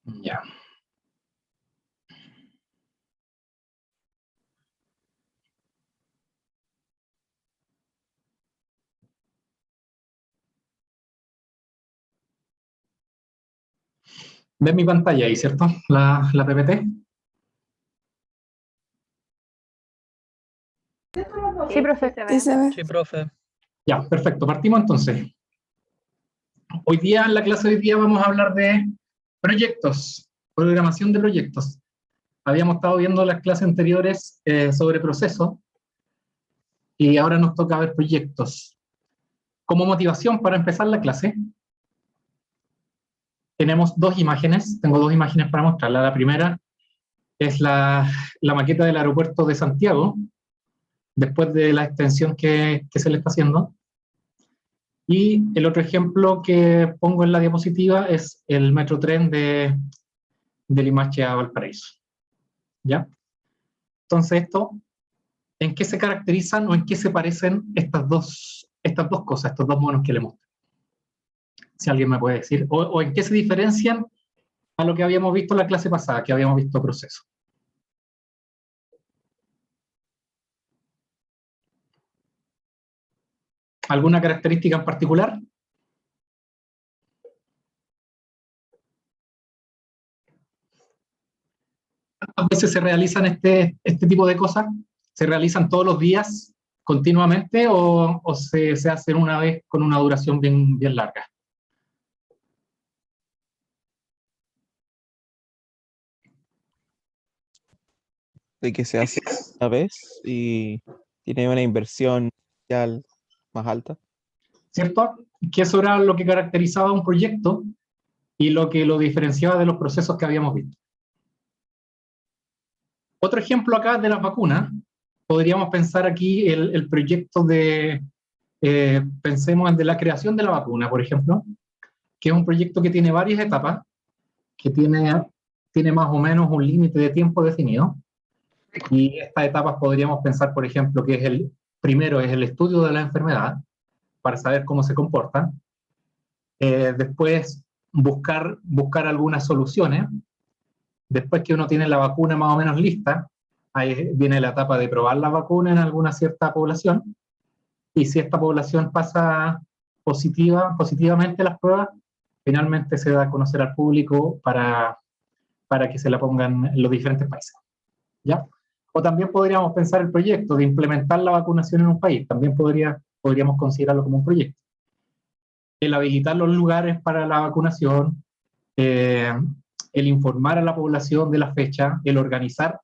Ya. ¿Ves mi pantalla ahí, cierto? La PPT. Sí, profe. Sí, se ve. Sí, profe. Ya, perfecto. Partimos entonces. Hoy día, en la clase de hoy día, vamos a hablar de proyectos, programación de proyectos. Habíamos estado viendo las clases anteriores sobre procesos y ahora nos toca ver proyectos. Como motivación para empezar la clase, tenemos dos imágenes. Tengo dos imágenes para mostrarla. La primera es la maqueta del aeropuerto de Santiago, después de la extensión que se le está haciendo. Y el otro ejemplo que pongo en la diapositiva es el metrotren de Limache a Valparaíso. ¿Ya? Entonces, ¿en qué se caracterizan o en qué se parecen estas dos cosas, estos dos monos que le mostré? Si alguien me puede decir. O en qué se diferencian a lo que habíamos visto en la clase pasada, que habíamos visto proceso. ¿Alguna característica en particular? ¿Cuántas veces se realizan este tipo de cosas? ¿Se realizan todos los días, continuamente, o se hacen una vez con una duración bien larga? De que se hace una vez y tiene una inversión inicial más alta. ¿Cierto? Que eso era lo que caracterizaba un proyecto y lo que lo diferenciaba de los procesos que habíamos visto. Otro ejemplo acá de las vacunas, podríamos pensar aquí el proyecto pensemos en de la creación de la vacuna, por ejemplo, que es un proyecto que tiene varias etapas, que tiene más o menos un límite de tiempo definido, y estas etapas podríamos pensar, por ejemplo, que primero es el estudio de la enfermedad, para saber cómo se comportan, después buscar algunas soluciones, después que uno tiene la vacuna más o menos lista, ahí viene la etapa de probar la vacuna en alguna cierta población, y si esta población pasa positivamente las pruebas, finalmente se da a conocer al público para que se la pongan en los diferentes países. ¿Ya? O también podríamos pensar el proyecto de implementar la vacunación en un país, también podríamos considerarlo como un proyecto. El habilitar los lugares para la vacunación, el informar a la población de la fecha, el organizar,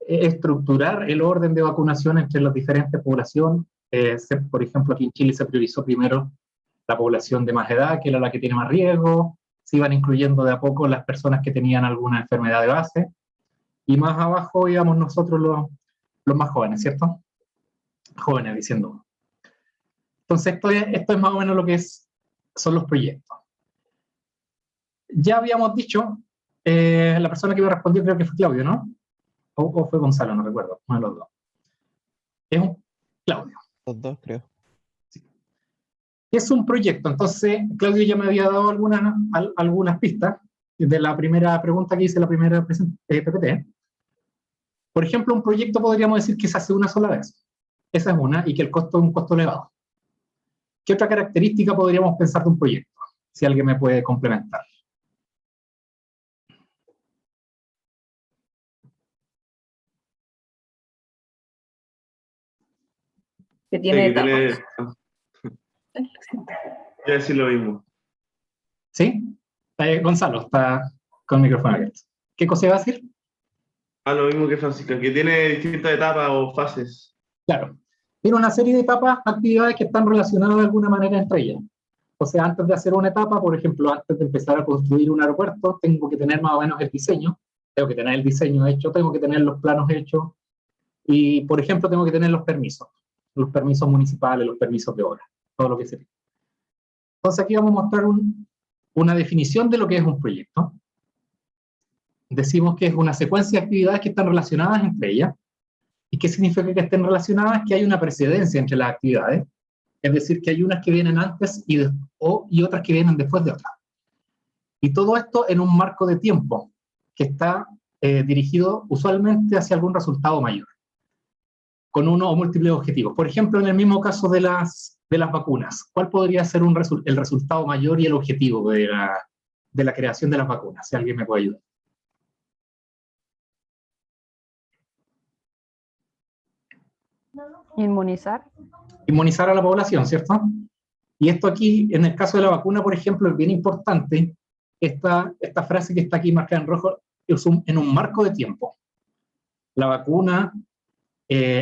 estructurar el orden de vacunación entre las diferentes poblaciones. Por ejemplo, aquí en Chile se priorizó primero la población de más edad, que era la que tiene más riesgo, se iban incluyendo de a poco las personas que tenían alguna enfermedad de base, y más abajo íbamos nosotros los más jóvenes, ¿cierto? Jóvenes, diciendo. Entonces, esto es más o menos lo que son los proyectos. Ya habíamos dicho, la persona que me respondió creo que fue Claudio, ¿no? O fue Gonzalo, no recuerdo, uno de los dos. Es un Claudio. Los dos, creo. Sí. Es un proyecto, entonces Claudio ya me había dado algunas pistas de la primera pregunta que hice, la primera PPT. Por ejemplo, un proyecto podríamos decir que se hace una sola vez. Esa es una, y que el costo es un costo elevado. ¿Qué otra característica podríamos pensar de un proyecto? Si alguien me puede complementar. Que tiene etapas. Voy a decir lo mismo. ¿Sí? Gonzalo, está con el micrófono abierto. ¿Qué cosa iba a decir? Lo mismo que Francisca, que tiene distintas etapas o fases. Claro. Tiene una serie de etapas, actividades que están relacionadas de alguna manera entre ellas. O sea, antes de hacer una etapa, por ejemplo, antes de empezar a construir un aeropuerto, tengo que tener más o menos el diseño, tengo que tener el diseño hecho, tengo que tener los planos hechos, y, por ejemplo, tengo que tener los permisos municipales, los permisos de obra, todo lo que se pide. Entonces aquí vamos a mostrar una definición de lo que es un proyecto. Decimos que es una secuencia de actividades que están relacionadas entre ellas. ¿Y qué significa que estén relacionadas? Que hay una precedencia entre las actividades, es decir, que hay unas que vienen antes y otras que vienen después de otras. Y todo esto en un marco de tiempo que está dirigido usualmente hacia algún resultado mayor, con uno o múltiples objetivos. Por ejemplo, en el mismo caso de las vacunas, ¿cuál podría ser el resultado mayor y el objetivo de la creación de las vacunas? Si alguien me puede ayudar. Inmunizar. Inmunizar a la población, ¿cierto? Y esto aquí, en el caso de la vacuna, por ejemplo, es bien importante. Esta frase que está aquí marcada en rojo es en un marco de tiempo. La vacuna,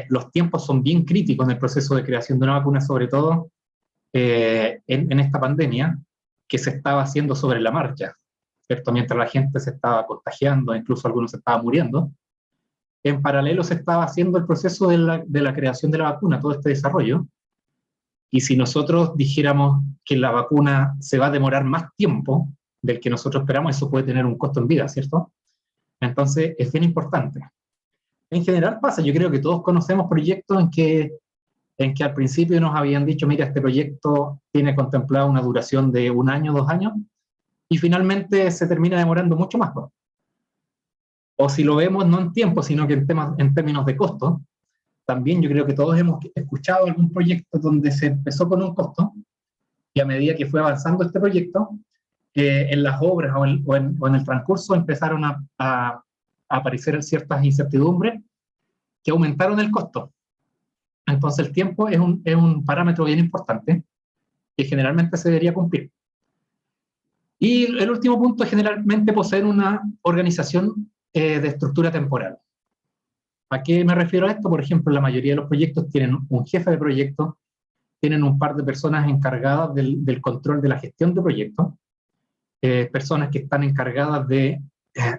los tiempos son bien críticos en el proceso de creación de una vacuna, sobre todo en esta pandemia, que se estaba haciendo sobre la marcha, ¿cierto? Mientras la gente se estaba contagiando, incluso algunos se estaban muriendo, en paralelo se estaba haciendo el proceso de la creación de la vacuna, todo este desarrollo. Y si nosotros dijéramos que la vacuna se va a demorar más tiempo del que nosotros esperamos, eso puede tener un costo en vida, ¿cierto? Entonces, es bien importante. En general pasa, yo creo que todos conocemos proyectos en que al principio nos habían dicho, mira, este proyecto tiene contemplada una duración de 1 año, 2 años, y finalmente se termina demorando mucho más. ¿No? O si lo vemos no en tiempo, sino que en términos de costo, también yo creo que todos hemos escuchado algún proyecto donde se empezó con un costo, y a medida que fue avanzando este proyecto, en las obras o en el transcurso empezaron a aparecer ciertas incertidumbres que aumentaron el costo. Entonces el tiempo es un parámetro bien importante que generalmente se debería cumplir. Y el último punto es generalmente poseer una organización de estructura temporal. ¿A qué me refiero a esto? Por ejemplo, la mayoría de los proyectos tienen un jefe de proyecto, tienen un par de personas encargadas del control de la gestión de proyectos, personas que están encargadas de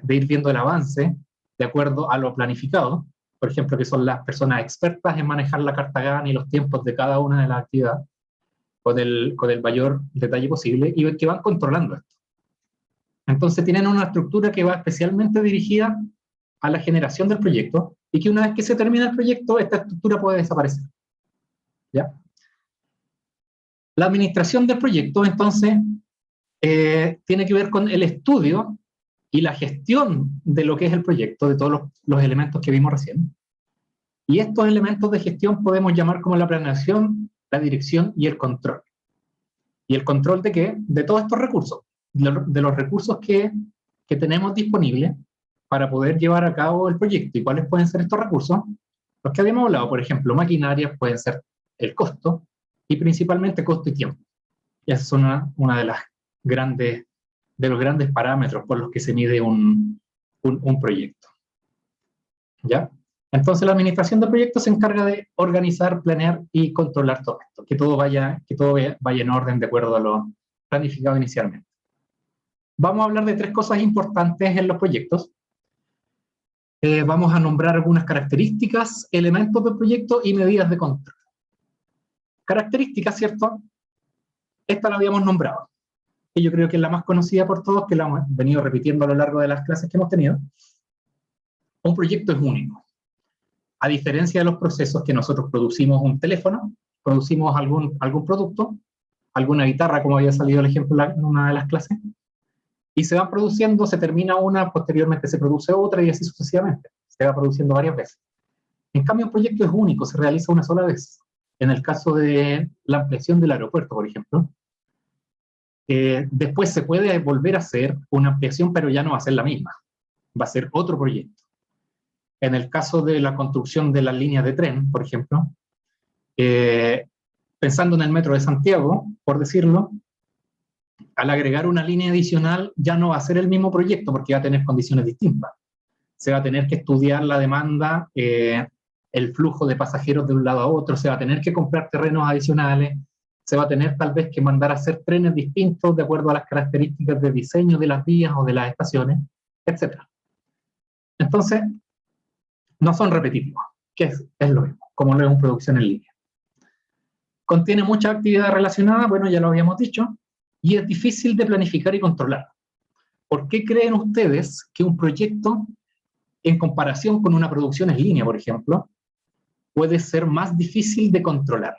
ir viendo el avance de acuerdo a lo planificado, por ejemplo, que son las personas expertas en manejar la carta Gantt y los tiempos de cada una de las actividades, con el mayor detalle posible, y que van controlando esto. Entonces tienen una estructura que va especialmente dirigida a la generación del proyecto, y que una vez que se termina el proyecto, esta estructura puede desaparecer. ¿Ya? La administración del proyecto, entonces, tiene que ver con el estudio y la gestión de lo que es el proyecto, de todos los elementos que vimos recién. Y estos elementos de gestión podemos llamar como la planeación, la dirección y el control. ¿Y el control de qué? De todos estos recursos, de los recursos que tenemos disponibles para poder llevar a cabo el proyecto. ¿Y cuáles pueden ser estos recursos? Los que habíamos hablado, por ejemplo, maquinarias, pueden ser el costo, y principalmente costo y tiempo. Y esa es una de los grandes parámetros por los que se mide un proyecto. ¿Ya? Entonces la administración de proyectos se encarga de organizar, planear y controlar todo esto, que todo vaya en orden de acuerdo a lo planificado inicialmente. Vamos a hablar de 3 cosas importantes en los proyectos. Vamos a nombrar algunas características, elementos del proyecto y medidas de control. Características, ¿cierto? Esta la habíamos nombrado, y yo creo que es la más conocida por todos, que la hemos venido repitiendo a lo largo de las clases que hemos tenido. Un proyecto es único. A diferencia de los procesos que nosotros producimos un teléfono, producimos algún producto, alguna guitarra, como había salido el ejemplo en una de las clases, y se van produciendo, se termina una, posteriormente se produce otra, y así sucesivamente. Se va produciendo varias veces. En cambio, un proyecto es único, se realiza una sola vez. En el caso de la ampliación del aeropuerto, por ejemplo, después se puede volver a hacer una ampliación, pero ya no va a ser la misma. Va a ser otro proyecto. En el caso de la construcción de las líneas de tren, por ejemplo, pensando en el metro de Santiago, por decirlo, al agregar una línea adicional ya no va a ser el mismo proyecto, porque va a tener condiciones distintas. Se va a tener que estudiar la demanda, el flujo de pasajeros de un lado a otro, se va a tener que comprar terrenos adicionales, se va a tener tal vez que mandar a hacer trenes distintos de acuerdo a las características de diseño de las vías o de las estaciones, etc. Entonces, no son repetitivos, que es lo mismo, como lo es una producción en línea. Contiene mucha actividad relacionada, bueno, ya lo habíamos dicho, y es difícil de planificar y controlar. ¿Por qué creen ustedes que un proyecto, en comparación con una producción en línea, por ejemplo, puede ser más difícil de controlar?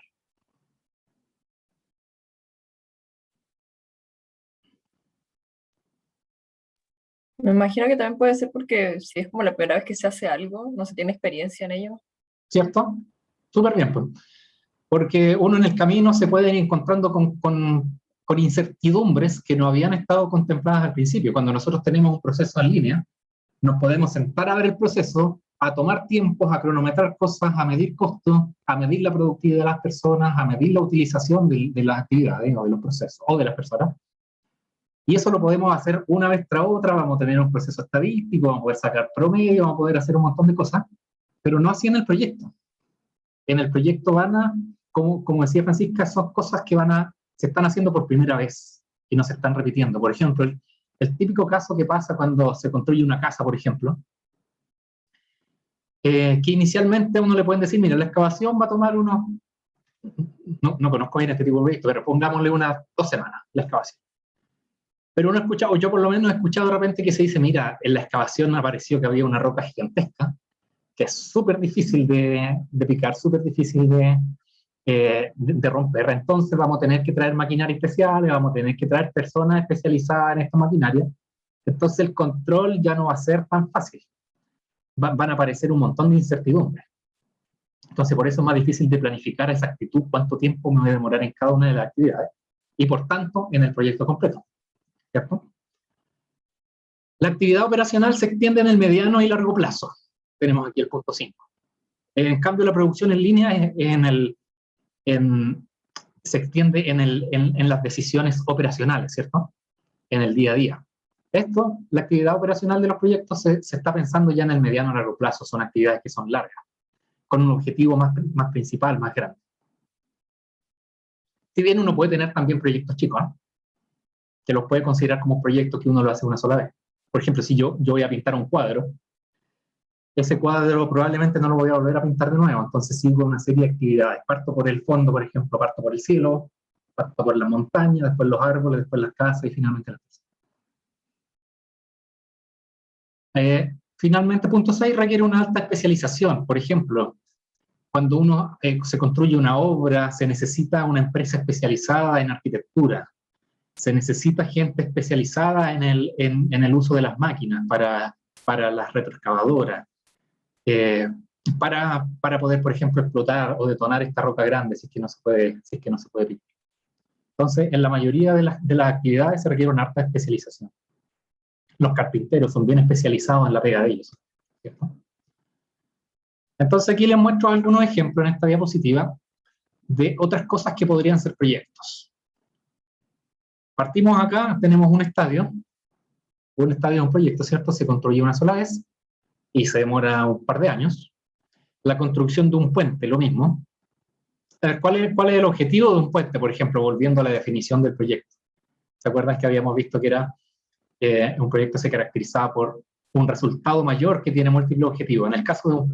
Me imagino que también puede ser porque si es como la primera vez que se hace algo, no se tiene experiencia en ello. ¿Cierto? Súper bien, pues. Porque uno en el camino se puede ir encontrando con incertidumbres que no habían estado contempladas al principio. Cuando nosotros tenemos un proceso en línea, nos podemos sentar a ver el proceso, a tomar tiempos, a cronometrar cosas, a medir costos, a medir la productividad de las personas, a medir la utilización de las actividades o de los procesos o de las personas. Y eso lo podemos hacer una vez tras otra, vamos a tener un proceso estadístico, vamos a poder sacar promedio, vamos a poder hacer un montón de cosas, pero no así en el proyecto. En el proyecto como decía Francisca, son cosas que se están haciendo por primera vez y no se están repitiendo. Por ejemplo, el típico caso que pasa cuando se construye una casa, por ejemplo, que inicialmente a uno le pueden decir, mira, la excavación va a tomar no conozco bien este tipo de proyecto, pero pongámosle unas 2 semanas, la excavación. Pero uno escucha, o yo por lo menos he escuchado de repente que se dice, mira, en la excavación apareció que había una roca gigantesca, que es súper difícil de picar, súper difícil de romper. Entonces vamos a tener que traer maquinaria especial, vamos a tener que traer personas especializadas en esta maquinaria. Entonces el control ya no va a ser tan fácil. Van a aparecer un montón de incertidumbres. Entonces por eso es más difícil de planificar a exactitud cuánto tiempo me voy a demorar en cada una de las actividades y por tanto en el proyecto completo. ¿Cierto? La actividad operacional se extiende en el mediano y largo plazo. Tenemos aquí el punto 5. En cambio, la producción en línea se extiende en las decisiones operacionales, ¿cierto? En el día a día. La actividad operacional de los proyectos se está pensando ya en el mediano y largo plazo. Son actividades que son largas, con un objetivo más principal, más grande. Si bien uno puede tener también proyectos chicos, ¿no? Que los puede considerar como proyectos que uno lo hace una sola vez. Por ejemplo, si yo voy a pintar un cuadro, ese cuadro probablemente no lo voy a volver a pintar de nuevo, entonces sigo una serie de actividades. Parto por el fondo, por ejemplo, parto por el cielo, parto por la montaña, después los árboles, después las casas y finalmente las personas. Finalmente, punto 6 requiere una alta especialización. Por ejemplo, cuando uno se construye una obra, se necesita una empresa especializada en arquitectura, se necesita gente especializada en el uso de las máquinas para las retroexcavadoras, para poder, por ejemplo, explotar o detonar esta roca grande si es que no se puede pintar. Entonces, en la mayoría de las actividades se requiere una alta especialización. Los carpinteros son bien especializados en la pega de ellos, ¿cierto? Entonces, aquí les muestro algunos ejemplos en esta diapositiva de otras cosas que podrían ser proyectos. Partimos acá, tenemos un estadio es un proyecto, ¿cierto? Se construye una sola vez y se demora un par de años. La construcción de un puente, lo mismo. ¿Cuál es el objetivo de un puente, por ejemplo, volviendo a la definición del proyecto? ¿Se acuerdan que habíamos visto que era un proyecto se caracterizaba por un resultado mayor que tiene múltiples objetivos? En el caso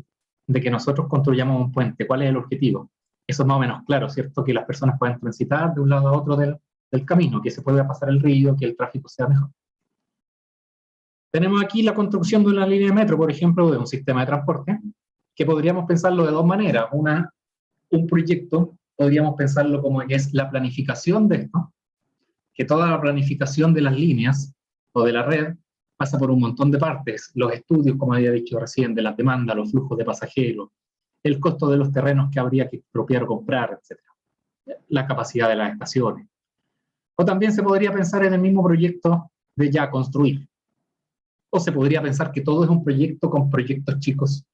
de que nosotros construyamos un puente, ¿cuál es el objetivo? Eso es más o menos claro, ¿cierto? Que las personas puedan transitar de un lado a otro del camino, que se pueda pasar el río, que el tráfico sea mejor. Tenemos aquí la construcción de una línea de metro, por ejemplo, de un sistema de transporte, que podríamos pensarlo de dos maneras. Un proyecto, podríamos pensarlo como que es la planificación de esto, que toda la planificación de las líneas o de la red pasa por un montón de partes. Los estudios, como había dicho recién, de las demandas, los flujos de pasajeros, el costo de los terrenos que habría que expropiar o comprar, etc. La capacidad de las estaciones. O también se podría pensar en el mismo proyecto de ya construir. O se podría pensar que todo es un proyecto con proyectos chicos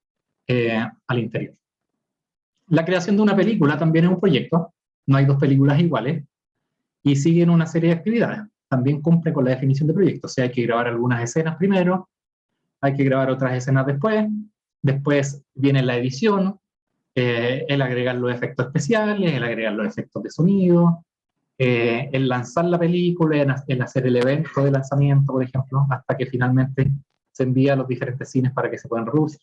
al interior. La creación de una película también es un proyecto, no hay dos películas iguales, y siguen una serie de actividades. También cumple con la definición de proyecto, o sea, hay que grabar algunas escenas primero, hay que grabar otras escenas después viene la edición, el agregar los efectos especiales, el agregar los efectos de sonido, el lanzar la película, el hacer el evento de lanzamiento, por ejemplo, hasta que finalmente se envía a los diferentes cines para que se puedan reducir.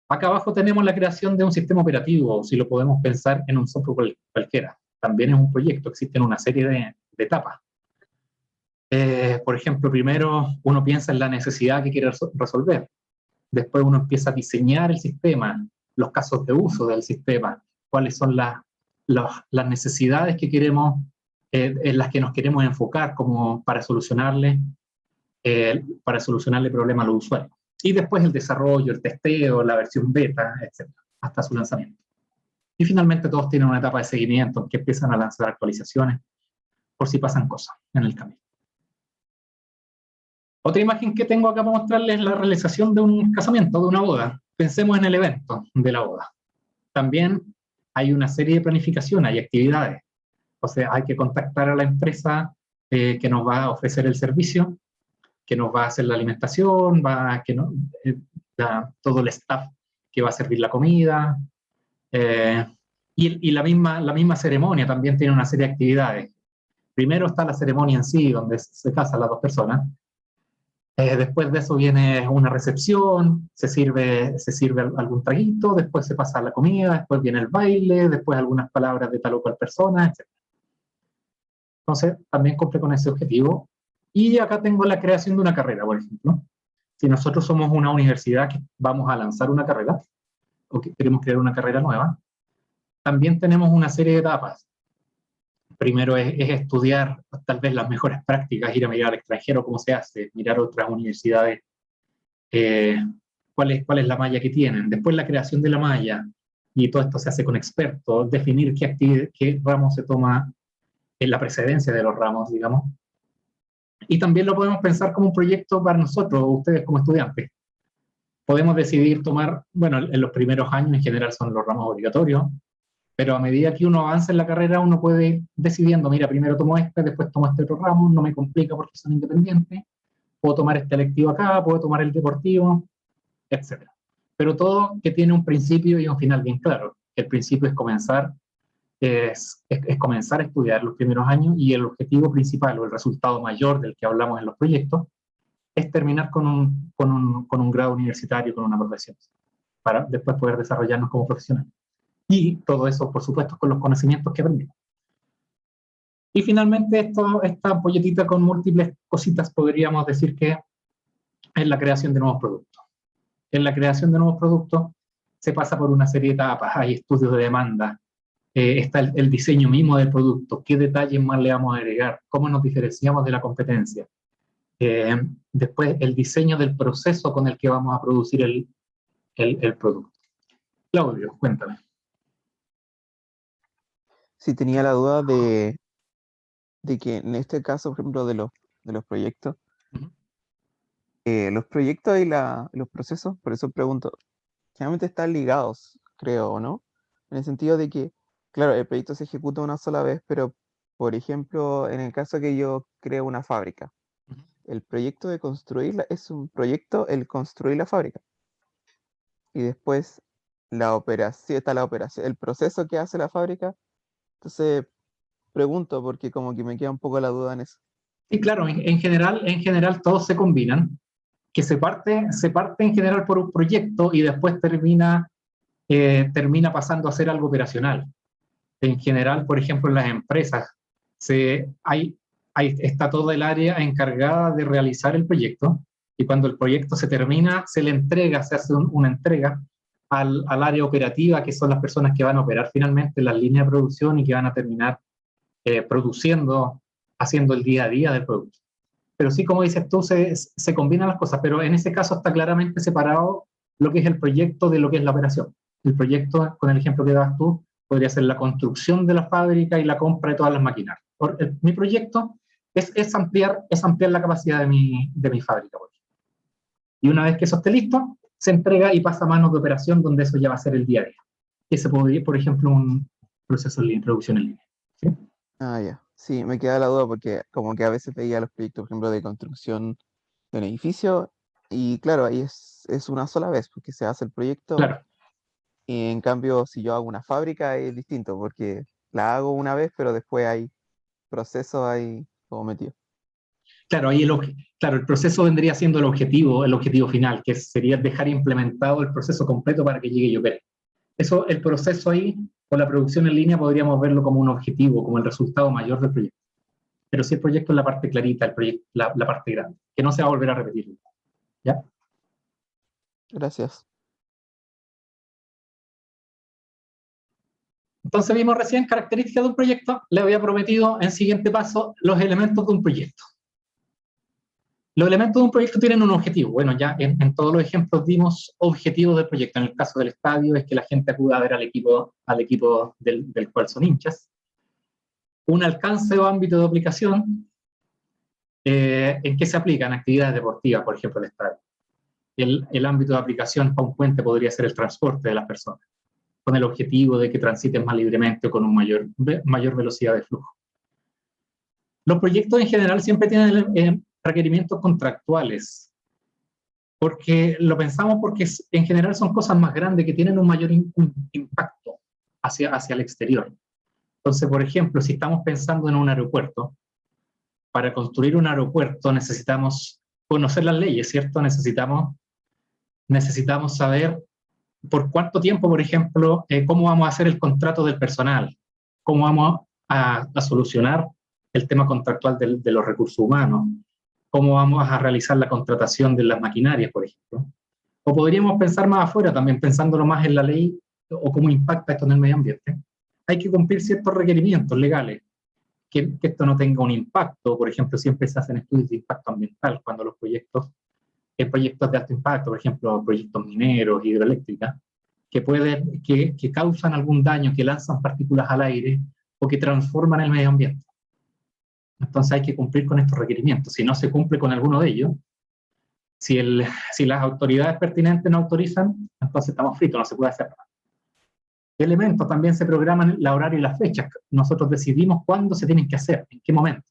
Acá abajo tenemos la creación de un sistema operativo, si lo podemos pensar en un software cualquiera. También es un proyecto, existen una serie de etapas. Por ejemplo, primero uno piensa en la necesidad que quiere resolver. Después uno empieza a diseñar el sistema, los casos de uso del sistema, cuáles son las necesidades que queremos, en las que nos queremos enfocar como para solucionarle para solucionarle problemas a los usuarios. Y después el desarrollo, el testeo, la versión beta, etc., hasta su lanzamiento. Y finalmente todos tienen una etapa de seguimiento en que empiezan a lanzar actualizaciones por si pasan cosas en el camino. Otra imagen que tengo acá para mostrarles es la realización de un casamiento, de una boda. Pensemos en el evento de la boda. También hay una serie de planificación, hay actividades. O sea, hay que contactar a la empresa que nos va a ofrecer el servicio, que nos va a hacer la alimentación, todo el staff que va a servir la comida. Y la misma ceremonia también tiene una serie de actividades. Primero está la ceremonia en sí, donde se casan las dos personas. Después de eso viene una recepción, se sirve algún traguito, después se pasa a la comida, después viene el baile, después algunas palabras de tal o cual persona, etc. Entonces, también cumple con ese objetivo. Y acá tengo la creación de una carrera, por ejemplo. Si nosotros somos una universidad que vamos a lanzar una carrera, o que queremos crear una carrera nueva, también tenemos una serie de etapas. Primero es estudiar tal vez las mejores prácticas, ir a mirar al extranjero cómo se hace, mirar otras universidades, cuál es la malla que tienen. Después la creación de la malla, y todo esto se hace con expertos, definir qué ramo se toma en la precedencia de los ramos, digamos. Y también lo podemos pensar como un proyecto para nosotros, ustedes como estudiantes. Podemos decidir tomar, bueno, en los primeros años en general son los ramos obligatorios, pero a medida que uno avanza en la carrera, uno puede ir decidiendo, mira, primero tomo este, después tomo este otro ramo, no me complica porque son independientes, puedo tomar este electivo acá, puedo tomar el deportivo, etc. Pero todo que tiene un principio y un final bien claro. El principio es comenzar a estudiar los primeros años, y el objetivo principal o el resultado mayor del que hablamos en los proyectos es terminar con un grado universitario, con una profesión, para después poder desarrollarnos como profesionales. Y todo eso, por supuesto, con los conocimientos que aprendimos. Y finalmente, esta ampolletita con múltiples cositas, podríamos decir que es la creación de nuevos productos. En la creación de nuevos productos se pasa por una serie de etapas, hay estudios de demanda, está el diseño mismo del producto, qué detalles más le vamos a agregar, cómo nos diferenciamos de la competencia. Después, el diseño del proceso con el que vamos a producir el producto. Claudio, cuéntame. Sí, tenía la duda de que en este caso, por ejemplo, de los proyectos, Ujú. los proyectos y los procesos, por eso pregunto, generalmente están ligados, creo, ¿o no? En el sentido de que, claro, el proyecto se ejecuta una sola vez, pero, por ejemplo, en el caso que yo creo una fábrica, Ujú. el proyecto de construirla es un proyecto, el construir la fábrica. Y después la operación, está la operación, el proceso que hace la fábrica. Entonces, pregunto porque como que me queda un poco la duda en eso. Sí, claro, en general todos se combinan, que se parte en general por un proyecto y después termina pasando a ser algo operacional. En general, por ejemplo, en las empresas, está toda el área encargada de realizar el proyecto, y cuando el proyecto se termina, se hace una entrega al área operativa, que son las personas que van a operar finalmente las líneas de producción y que van a terminar produciendo, haciendo el día a día del producto. Pero sí, como dices tú, se combinan las cosas, pero en ese caso está claramente separado lo que es el proyecto de lo que es la operación. El proyecto, con el ejemplo que das tú, podría ser la construcción de la fábrica y la compra de todas las maquinarias. Mi proyecto es ampliar la capacidad de mi fábrica. Y una vez que eso esté listo, se entrega y pasa a manos de operación, donde eso ya va a ser el día a día. Ese podría, por ejemplo, un proceso de producción en línea. ¿Sí? Ah, ya. Sí, me queda la duda porque como que a veces veía los proyectos, por ejemplo, de construcción de un edificio y claro, ahí es una sola vez porque se hace el proyecto Claro. y en cambio si yo hago una fábrica es distinto porque la hago una vez pero después hay procesos ahí como metido. Claro, ahí el proceso vendría siendo el objetivo final, que sería dejar implementado el proceso completo para que llegue y opere. Eso, el proceso ahí, o la producción en línea, podríamos verlo como un objetivo, como el resultado mayor del proyecto. Pero si el proyecto es la parte clarita, la parte grande, que no se va a volver a repetir. ¿Ya? Gracias. Entonces vimos recién características de un proyecto, le había prometido en siguiente paso los elementos de un proyecto. Los elementos de un proyecto tienen un objetivo. Bueno, ya en todos los ejemplos dimos objetivos del proyecto. En el caso del estadio es que la gente acuda a ver al equipo del cual son hinchas. Un alcance o ámbito de aplicación, ¿en qué se aplican? Actividades deportivas, por ejemplo, el estadio. El ámbito de aplicación para un puente podría ser el transporte de las personas, con el objetivo de que transiten más libremente o con una mayor velocidad de flujo. Los proyectos en general siempre tienen requerimientos contractuales, porque lo pensamos porque en general son cosas más grandes que tienen un mayor impacto hacia el exterior. Entonces, por ejemplo, si estamos pensando en un aeropuerto, para construir un aeropuerto necesitamos conocer las leyes, ¿cierto? Necesitamos saber por cuánto tiempo, por ejemplo, cómo vamos a hacer el contrato del personal, cómo vamos a solucionar el tema contractual de los recursos humanos, cómo vamos a realizar la contratación de las maquinarias, por ejemplo. O podríamos pensar más afuera, también pensándolo más en la ley o cómo impacta esto en el medio ambiente. Hay que cumplir ciertos requerimientos legales, que esto no tenga un impacto. Por ejemplo, siempre se hacen estudios de impacto ambiental cuando los proyectos de alto impacto, por ejemplo, proyectos mineros, hidroeléctricas, que causan algún daño, que lanzan partículas al aire o que transforman el medio ambiente. Entonces hay que cumplir con estos requerimientos. Si no se cumple con alguno de ellos, si las autoridades pertinentes no autorizan, entonces estamos fritos, no se puede hacer nada. Elementos también se programan la horario y las fechas. Nosotros decidimos cuándo se tienen que hacer, en qué momento.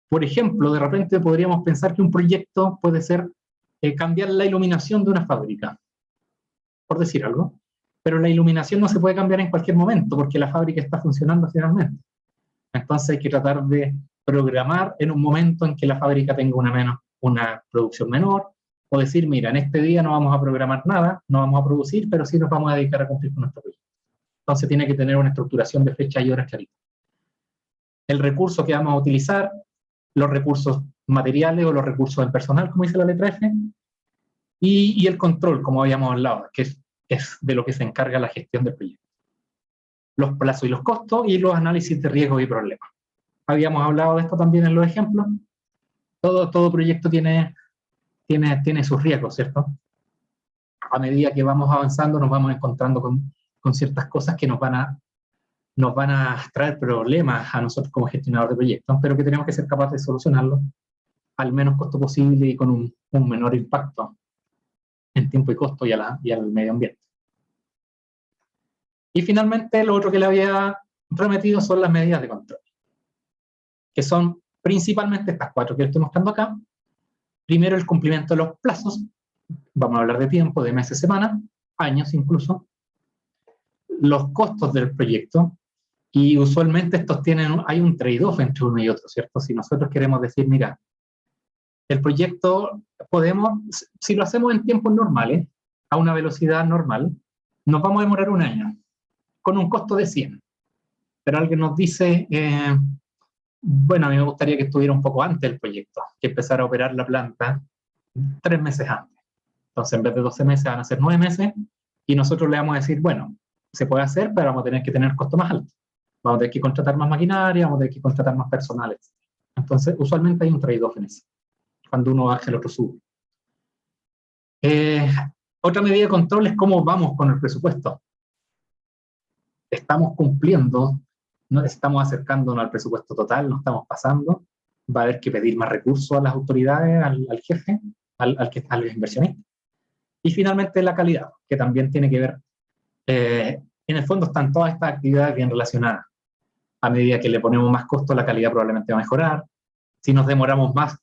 Por ejemplo, de repente podríamos pensar que un proyecto puede ser cambiar la iluminación de una fábrica, por decir algo, pero la iluminación no se puede cambiar en cualquier momento porque la fábrica está funcionando finalmente. Entonces hay que tratar de programar en un momento en que la fábrica tenga una producción menor, o decir, mira, en este día no vamos a programar nada, no vamos a producir, pero sí nos vamos a dedicar a cumplir con nuestro proyecto. Entonces tiene que tener una estructuración de fecha y horas clarita. El recurso que vamos a utilizar, los recursos materiales o los recursos del personal, como dice la letra F, y el control, como habíamos hablado, que es de lo que se encarga la gestión del proyecto. Los plazos y los costos y los análisis de riesgos y problemas. Habíamos hablado de esto también en los ejemplos. Todo proyecto tiene sus riesgos, ¿cierto? A medida que vamos avanzando nos vamos encontrando con ciertas cosas que nos van a traer problemas a nosotros como gestionadores de proyectos, pero que tenemos que ser capaces de solucionarlos al menos costo posible y con un menor impacto en tiempo y costo y al medio ambiente. Y finalmente, lo otro que le había prometido son las medidas de control, que son principalmente estas 4 que estoy mostrando acá. Primero, el cumplimiento de los plazos. Vamos a hablar de tiempo, de meses, semanas, años incluso. Los costos del proyecto. Y usualmente hay un trade-off entre uno y otro, ¿cierto? Si nosotros queremos decir, mira, el proyecto si lo hacemos en tiempos normales, a una velocidad normal, nos vamos a demorar un año, con un costo de 100. Pero alguien nos dice, bueno, a mí me gustaría que estuviera un poco antes el proyecto, que empezara a operar la planta 3 meses antes. Entonces, en vez de 12 meses, van a ser 9 meses, y nosotros le vamos a decir, bueno, se puede hacer, pero vamos a tener que tener costo más alto. Vamos a tener que contratar más maquinaria, vamos a tener que contratar más personales. Entonces, usualmente hay un trade-off en eso. Cuando uno baja, el otro sube. Otra medida de control es cómo vamos con el presupuesto. ¿Estamos cumpliendo? ¿No estamos acercándonos al presupuesto total? ¿No estamos pasando? ¿Va a haber que pedir más recursos a las autoridades, al jefe, a los inversionistas? Y finalmente la calidad, que también tiene que ver, en el fondo están todas estas actividades bien relacionadas. A medida que le ponemos más costo, la calidad probablemente va a mejorar. Si nos demoramos más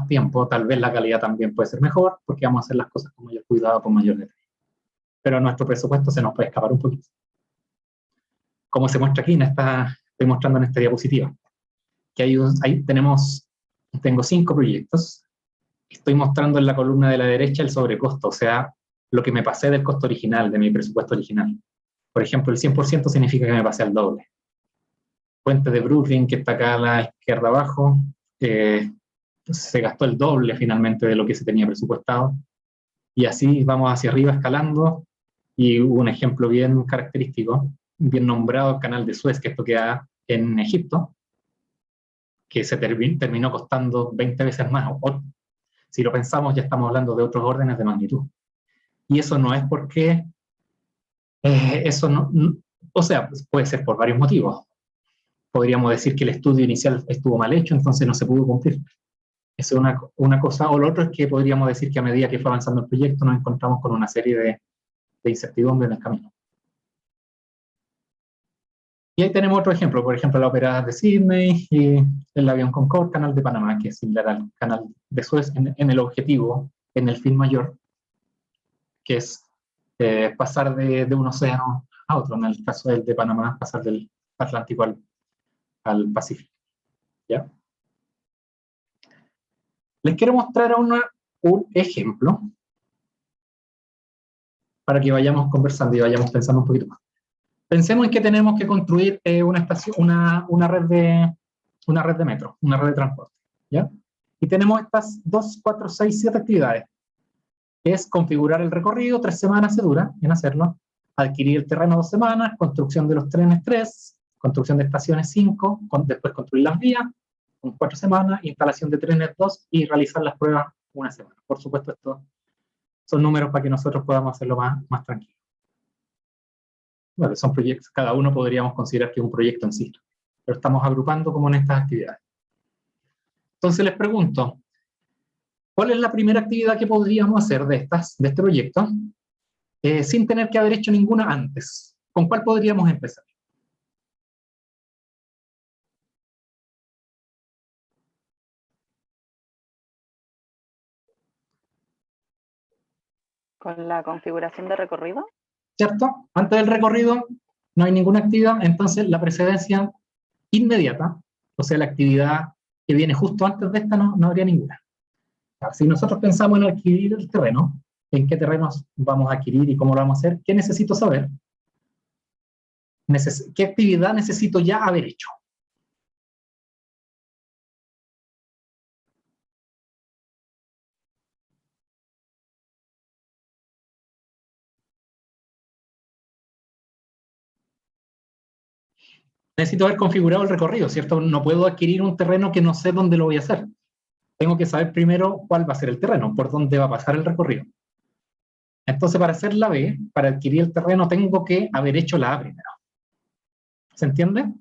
tiempo, tal vez la calidad también puede ser mejor, porque vamos a hacer las cosas con mayor cuidado, con mayor detalle. Pero nuestro presupuesto se nos puede escapar un poquito. Como se muestra aquí, estoy mostrando en esta diapositiva, que tengo 5 proyectos. Estoy mostrando en la columna de la derecha el sobrecosto, o sea, lo que me pasé del costo original, de mi presupuesto original. Por ejemplo, el 100% significa que me pasé al doble. Puente de Brooklyn, que está acá a la izquierda abajo, se gastó el doble finalmente de lo que se tenía presupuestado. Y así vamos hacia arriba escalando. Y hubo un ejemplo bien característico, bien nombrado, el canal de Suez, que esto queda en Egipto, que se terminó costando 20 veces más, o Si lo pensamos, ya estamos hablando de otros órdenes de magnitud. Y eso no es porque, eso no, o sea, puede ser por varios motivos. Podríamos decir que el estudio inicial estuvo mal hecho, entonces no se pudo cumplir. Esa es una cosa, o lo otro es que podríamos decir que a medida que fue avanzando el proyecto nos encontramos con una serie de incertidumbres en el camino. Y ahí tenemos otro ejemplo, por ejemplo, la ópera de Sydney y el avión Concorde, canal de Panamá, que es similar al canal de Suez en el objetivo, en el fin mayor, que es pasar de un océano a otro. En el caso del de Panamá, pasar del Atlántico al Pacífico. ¿Ya? Les quiero mostrar un ejemplo para que vayamos conversando y vayamos pensando un poquito más. Pensemos en que tenemos que construir una red de metro, una red de transporte, ¿ya? Y tenemos estas 2, 4, 6, 7 actividades. Es configurar el recorrido, 3 semanas se dura en hacerlo, adquirir el terreno 2 semanas, construcción de los trenes 3, construcción de estaciones 5, después construir las vías, 4 semanas, instalación de trenes 2 y realizar las pruebas 1 semana. Por supuesto, estos son números para que nosotros podamos hacerlo más tranquilo. Bueno, son proyectos, cada uno podríamos considerar que es un proyecto en sí, pero estamos agrupando como en estas actividades. Entonces les pregunto, ¿cuál es la primera actividad que podríamos hacer de este proyecto sin tener que haber hecho ninguna antes? ¿Con cuál podríamos empezar? Con la configuración de recorrido. ¿Cierto? Antes del recorrido no hay ninguna actividad, entonces la precedencia inmediata, o sea, la actividad que viene justo antes de esta, no habría ninguna. Si nosotros pensamos en adquirir el terreno, en qué terrenos vamos a adquirir y cómo lo vamos a hacer, ¿qué necesito saber? ¿Qué actividad necesito ya haber hecho? Necesito haber configurado el recorrido, ¿cierto? No puedo adquirir un terreno que no sé dónde lo voy a hacer. Tengo que saber primero cuál va a ser el terreno, por dónde va a pasar el recorrido. Entonces, para hacer la B, para adquirir el terreno, tengo que haber hecho la A primero. ¿Se entiende?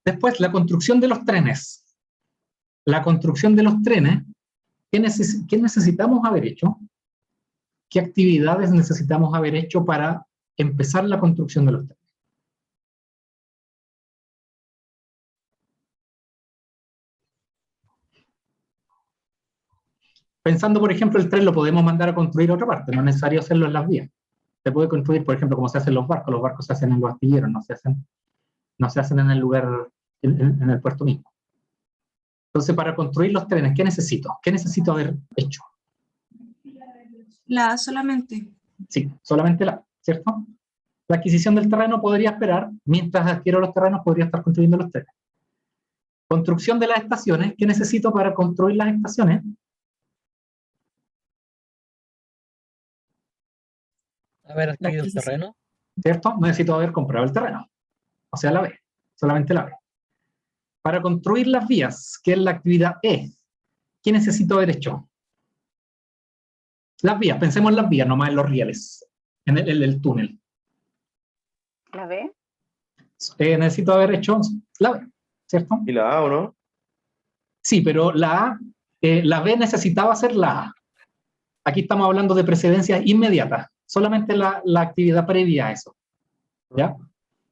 Después, la construcción de los trenes. La construcción de los trenes, ¿qué necesitamos haber hecho? ¿Qué actividades necesitamos haber hecho para empezar la construcción de los trenes? Pensando, por ejemplo, el tren lo podemos mandar a construir a otra parte, no es necesario hacerlo en las vías. Se puede construir, por ejemplo, como se hacen los barcos se hacen en los astilleros, no se hacen en el lugar, en el puerto mismo. Entonces, para construir los trenes, ¿qué necesito? ¿Qué necesito haber hecho? La A solamente. Sí, solamente la A, ¿cierto? La adquisición del terreno podría esperar, mientras adquiero los terrenos podría estar construyendo los trenes. Construcción de las estaciones, ¿qué necesito para construir las estaciones? Haber adquirido el terreno. ¿Cierto? Necesito haber comprado el terreno. O sea, la B, solamente la B. Para construir las vías, que es la actividad E, ¿qué necesito haber hecho? Las vías, pensemos en las vías, nomás en los rieles, en el túnel. ¿La B? Necesito haber hecho la B, ¿cierto? ¿Y la A o no? Sí, pero la B necesitaba ser la A. Aquí estamos hablando de precedencias inmediatas, solamente la actividad previa a eso. ¿Ya?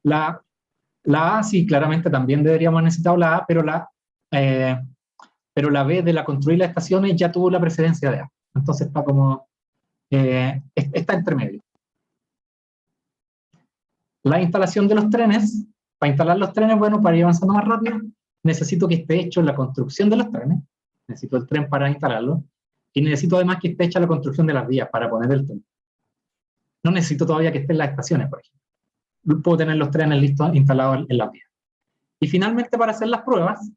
La A sí, claramente también deberíamos necesitar la A, pero la B de la construir las estaciones ya tuvo la precedencia de A. Entonces está como, está entre medio. La instalación de los trenes, para instalar los trenes, bueno, para ir avanzando más rápido, necesito que esté hecho la construcción de los trenes, necesito el tren para instalarlo, y necesito además que esté hecha la construcción de las vías para poner el tren. No necesito todavía que estén las estaciones, por ejemplo. Puedo tener los trenes listos instalados en las vías. Y finalmente, para hacer las pruebas,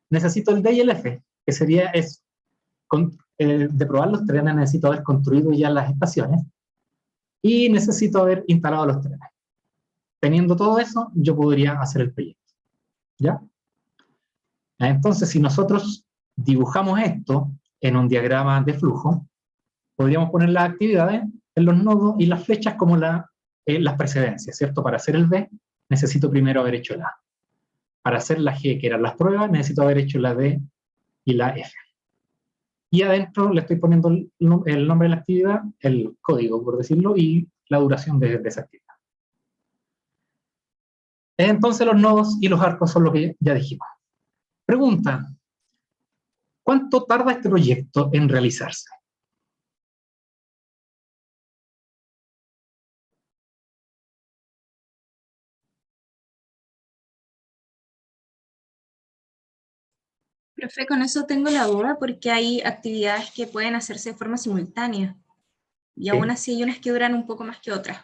necesito el D y el F, que sería eso. De probar los trenes necesito haber construido ya las estaciones y necesito haber instalado los trenes. Teniendo todo eso, yo podría hacer el proyecto. ¿Ya? Entonces, si nosotros dibujamos esto en un diagrama de flujo, podríamos poner las actividades en los nodos y las flechas como las precedencias, ¿cierto? Para hacer el B, necesito primero haber hecho la A. Para hacer la G, que eran las pruebas, necesito haber hecho la D y la F. Y adentro le estoy poniendo el nombre de la actividad, el código, por decirlo, y la duración de esa actividad. Entonces los nodos y los arcos son lo que ya dijimos. Pregunta: ¿cuánto tarda este proyecto en realizarse? Profe, con eso tengo la duda porque hay actividades que pueden hacerse de forma simultánea y aún así hay unas que duran un poco más que otras.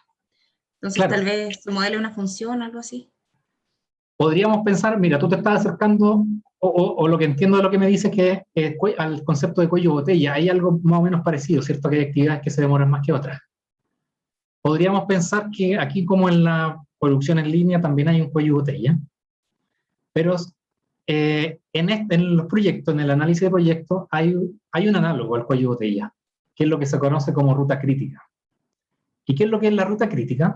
Entonces Claro. tal vez se modele una función o algo así. Podríamos pensar, mira, tú te estás acercando, o lo que entiendo de lo que me dices que es al concepto de cuello botella. Hay algo más o menos parecido, ¿cierto? Que hay actividades que se demoran más que otras. Podríamos pensar que aquí, como en la producción en línea, también hay un cuello botella, pero en los proyectos, en el análisis de proyectos, hay un análogo al cuello botella, que es lo que se conoce como ruta crítica. ¿Y qué es lo que es la ruta crítica?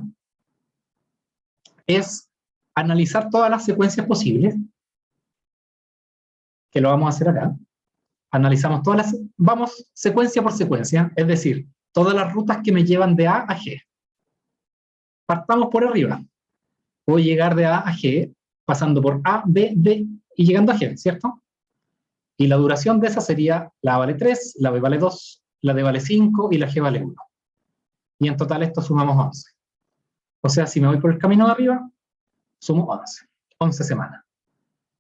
Es analizar todas las secuencias posibles, que lo vamos a hacer acá. Analizamos vamos secuencia por secuencia, es decir, todas las rutas que me llevan de A a G. Partamos por arriba. Puedo llegar de A a G, pasando por A, B, D, y llegando a G, ¿cierto? Y la duración de esa sería la A vale 3, la B vale 2, la D vale 5 y la G vale 1. Y en total esto sumamos 11. O sea, si me voy por el camino de arriba, sumo 11 semanas.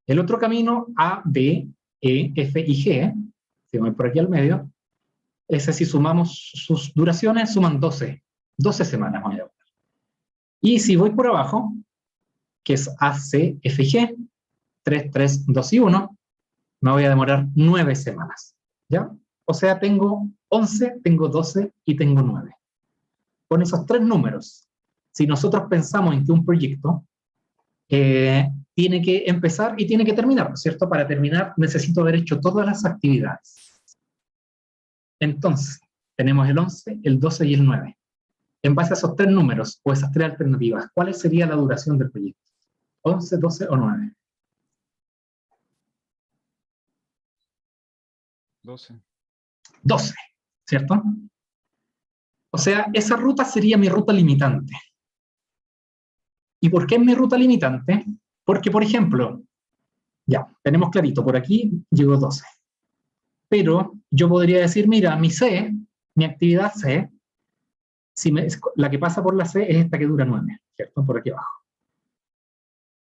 El otro camino, A, B, E, F y G, si me voy por aquí al medio, ese, si sumamos sus duraciones, suman 12 semanas. Y si voy por abajo, que es A, C, F y G, 3, 3, 2 y 1, me voy a demorar 9 semanas. ¿Ya? O sea, tengo 11, tengo 12 y tengo 9. Con esos 3 números, si nosotros pensamos en que un proyecto tiene que empezar y tiene que terminar, ¿cierto? Para terminar necesito haber hecho todas las actividades. Entonces, tenemos el 11, el 12 y el 9. En base a esos 3 números, o esas 3 alternativas, ¿cuál sería la duración del proyecto? ¿11, 12 o 9? 12, ¿cierto? O sea, esa ruta sería mi ruta limitante. ¿Y por qué es mi ruta limitante? Porque, por ejemplo, ya, tenemos clarito, por aquí llegó 12. Pero yo podría decir, mira, mi C, mi actividad C, la que pasa por la C es esta que dura 9, ¿cierto? Por aquí abajo.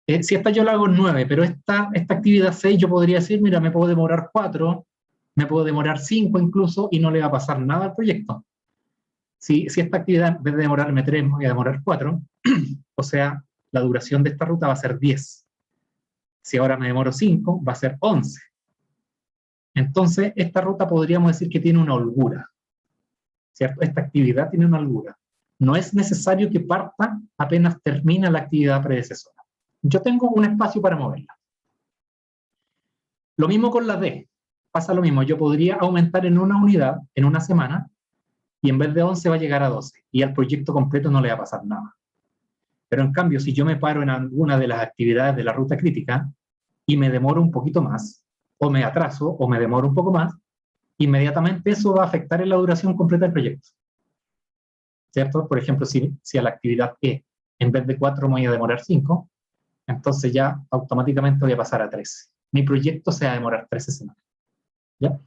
Si esta yo la hago en 9, pero esta actividad C yo podría decir, mira, me puedo demorar 4, me puedo demorar 5 incluso, y no le va a pasar nada al proyecto. Si esta actividad, en vez de demorarme 3, me voy a demorar 4, o sea, la duración de esta ruta va a ser 10. Si ahora me demoro 5, va a ser 11. Entonces, esta ruta podríamos decir que tiene una holgura, ¿cierto? Esta actividad tiene una holgura. No es necesario que parta apenas termina la actividad predecesora. Yo tengo un espacio para moverla. Lo mismo con la D. Pasa lo mismo. Yo podría aumentar en una unidad, en una semana, y en vez de 11 va a llegar a 12. Y al proyecto completo no le va a pasar nada. Pero en cambio, si yo me paro en alguna de las actividades de la ruta crítica y me demoro un poquito más, o me atraso, o me demoro un poco más, inmediatamente eso va a afectar en la duración completa del proyecto. ¿Cierto? Por ejemplo, si a la actividad E, en vez de 4 me voy a demorar 5, entonces ya automáticamente voy a pasar a 13. Mi proyecto se va a demorar 13 semanas. ¿Ya?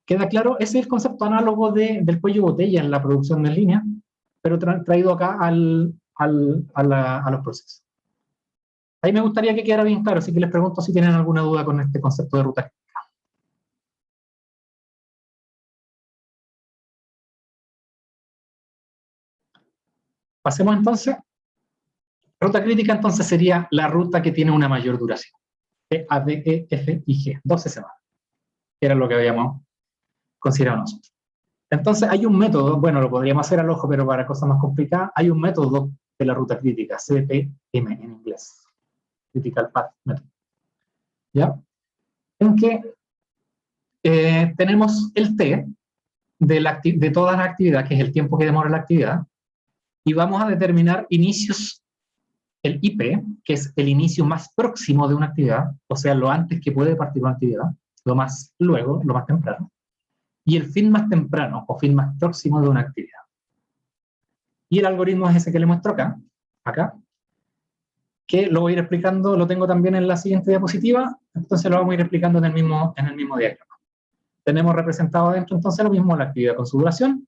¿Queda claro? Ese es el concepto análogo del cuello botella en la producción en línea, pero traído acá a los procesos. Ahí me gustaría que quedara bien claro, así que les pregunto si tienen alguna duda con este concepto de ruta crítica. Pasemos entonces. Ruta crítica entonces sería la ruta que tiene una mayor duración. P, A, D, E, F y G. 12 semanas. Era lo que habíamos considerado nosotros. Entonces hay un método, bueno, lo podríamos hacer al ojo, pero para cosas más complicadas, hay un método de la ruta crítica, CPM en inglés. Critical Path Method. ¿Ya? en que tenemos el T de todas las actividades, que es el tiempo que demora la actividad, y vamos a determinar inicios, el IP, que es el inicio más próximo de una actividad, o sea, lo antes que puede partir una actividad, lo más luego, lo más temprano, y el fin más temprano o fin más próximo de una actividad. Y el algoritmo es ese que le muestro acá, que lo voy a ir explicando, lo tengo también en la siguiente diapositiva, entonces lo vamos a ir explicando en el mismo diagrama. Tenemos representado adentro entonces lo mismo la actividad con su duración,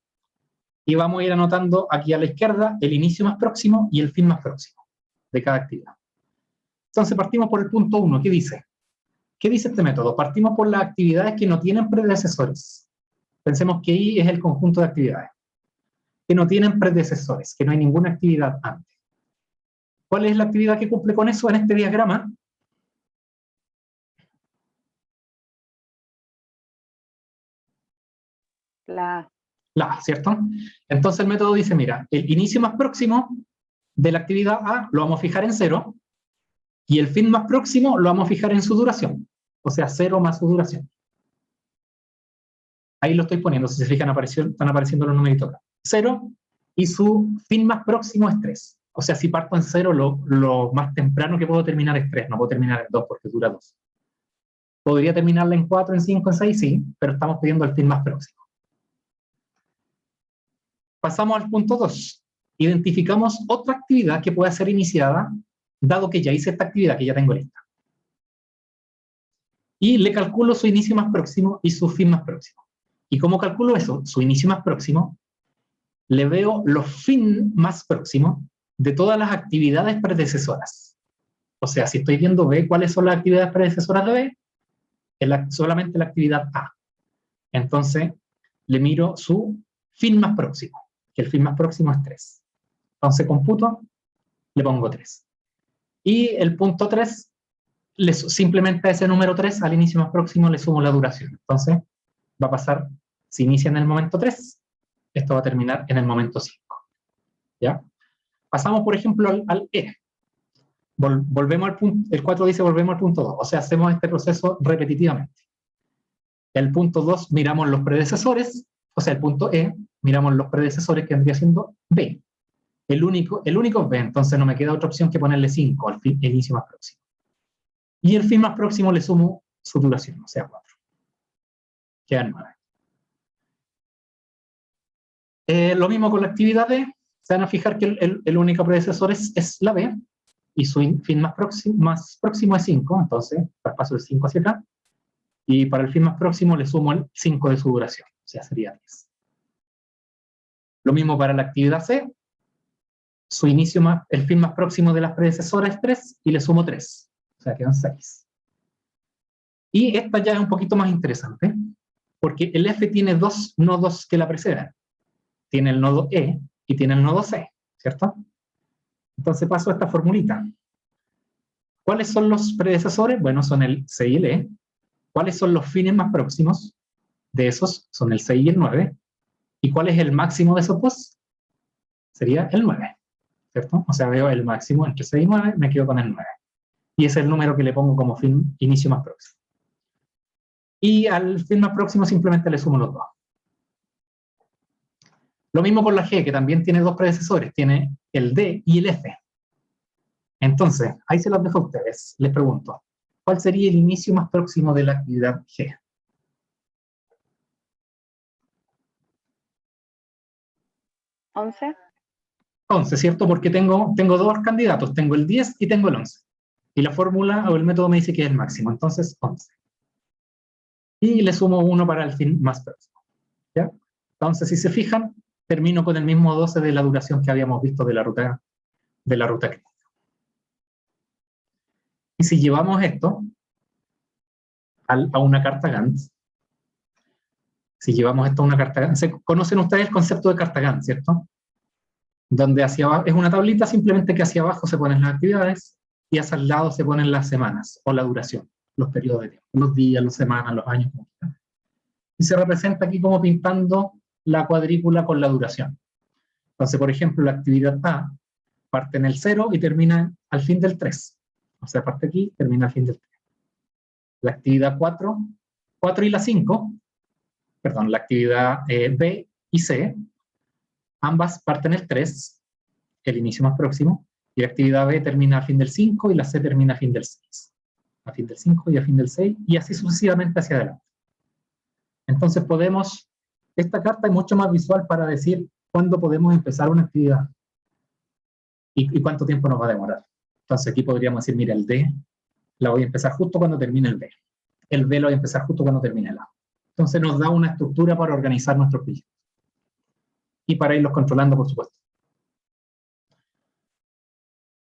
y vamos a ir anotando aquí a la izquierda el inicio más próximo y el fin más próximo de cada actividad. Entonces partimos por el punto 1, ¿qué dice? ¿Qué dice este método? Partimos por las actividades que no tienen predecesores. Pensemos que I es el conjunto de actividades que no tienen predecesores, que no hay ninguna actividad antes. ¿Cuál es la actividad que cumple con eso en este diagrama? La La, ¿cierto? Entonces el método dice, mira, el inicio más próximo de la actividad A lo vamos a fijar en 0, y el fin más próximo lo vamos a fijar en su duración, o sea, 0 más su duración. Ahí lo estoy poniendo, si se fijan están apareciendo los numeritos acá. 0, y su fin más próximo es 3. O sea, si parto en 0, lo más temprano que puedo terminar es 3, no puedo terminar en 2 porque dura 2. ¿Podría terminarla en 4, en 5, en 6? Sí, pero estamos pidiendo el fin más próximo. Pasamos al punto 2. Identificamos otra actividad que pueda ser iniciada, dado que ya hice esta actividad, que ya tengo lista. Y le calculo su inicio más próximo y su fin más próximo. ¿Y cómo calculo eso? Su inicio más próximo, le veo los fin más próximos de todas las actividades predecesoras. O sea, si estoy viendo B, ¿cuáles son las actividades predecesoras de B? Solamente la actividad A. Entonces, le miro su fin más próximo, que el fin más próximo es 3. Entonces, computo, le pongo 3. Y el punto 3, simplemente a ese número 3, al inicio más próximo, le sumo la duración. Entonces, va a pasar, si inicia en el momento 3, esto va a terminar en el momento 5. ¿Ya? Pasamos, por ejemplo, al E. Volvemos al punto, el 4 dice volvemos al punto 2, o sea, hacemos este proceso repetitivamente. El punto 2 miramos los predecesores, o sea, el punto E, miramos los predecesores que vendría siendo B. El único es B, entonces no me queda otra opción que ponerle 5 al inicio más próximo. Y el fin más próximo le sumo su duración, o sea, 4. Quedan 9. Lo mismo con la actividad D, se van a fijar que el único predecesor es la B, y su fin más próximo es 5, entonces paso el 5 hacia acá, y para el fin más próximo le sumo el 5 de su duración, o sea, sería 10. Lo mismo para la actividad C, el fin más próximo de las predecesoras es 3, y le sumo 3, o sea, quedan 6. Y esta ya es un poquito más interesante, porque el F tiene dos nodos que la preceden. Tiene el nodo E y tiene el nodo C, ¿cierto? Entonces paso a esta formulita. ¿Cuáles son los predecesores? Bueno, son el C y el E. ¿Cuáles son los fines más próximos? De esos son el 6 y el 9. ¿Y cuál es el máximo de esos dos? Sería el 9, ¿cierto? O sea, veo el máximo entre 6 y 9, me quedo con el 9. Y ese es el número que le pongo como inicio más próximo. Y al fin más próximo simplemente le sumo los dos. Lo mismo con la G, que también tiene dos predecesores, tiene el D y el F. Entonces, ahí se los dejo a ustedes. Les pregunto, ¿cuál sería el inicio más próximo de la actividad G? 11. 11, ¿cierto? Porque tengo dos candidatos, tengo el 10 y tengo el 11. Y la fórmula o el método me dice que es el máximo, entonces 11. Y le sumo 1 para el fin más próximo. ¿Ya? Entonces, si se fijan, termino con el mismo 12 de la duración que habíamos visto de la ruta crítica. Y si llevamos esto a una carta Gantt, conocen ustedes el concepto de carta Gantt, ¿cierto? Donde hacia abajo, es una tablita simplemente que hacia abajo se ponen las actividades y hacia el lado se ponen las semanas o la duración, los periodos de tiempo, los días, las semanas, los años. Y se representa aquí como pintando la cuadrícula con la duración. Entonces, por ejemplo, la actividad A parte en el 0 y termina al fin del 3. O sea, parte aquí, termina al fin del 3. la actividad 4 y la 5, perdón, la actividad B y C, ambas parten el 3, el inicio más próximo, y la actividad B termina a fin del 5 y la C termina a fin del 6. A fin del 5 y a fin del 6, y así sucesivamente hacia adelante. Entonces podemos, esta carta es mucho más visual para decir cuándo podemos empezar una actividad y cuánto tiempo nos va a demorar. Entonces aquí podríamos decir, mira, el D la voy a empezar justo cuando termine el B. El B lo voy a empezar justo cuando termine el A. Entonces nos da una estructura para organizar nuestros proyectos. Y para irlos controlando, por supuesto.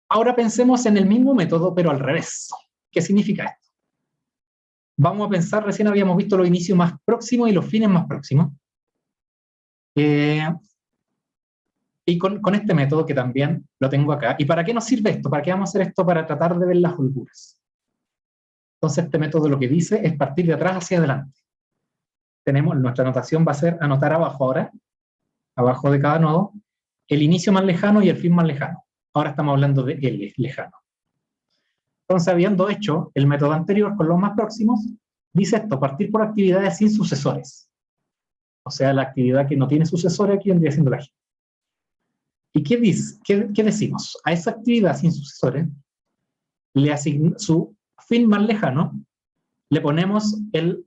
Ahora pensemos en el mismo método, pero al revés. ¿Qué significa esto? Vamos a pensar, recién habíamos visto los inicios más próximos y los fines más próximos. Y con este método que también lo tengo acá. ¿Y para qué nos sirve esto? ¿Para qué vamos a hacer esto? Para tratar de ver las holguras. Entonces este método lo que dice es partir de atrás hacia adelante. Nuestra anotación va a ser anotar abajo ahora, abajo de cada nodo, el inicio más lejano y el fin más lejano. Ahora estamos hablando de L, lejano. Entonces, habiendo hecho el método anterior con los más próximos, dice esto, partir por actividades sin sucesores. O sea, la actividad que no tiene sucesores aquí vendría siendo la G. ¿Y qué decimos? A esa actividad sin sucesores, le asigna su fin más lejano, le ponemos el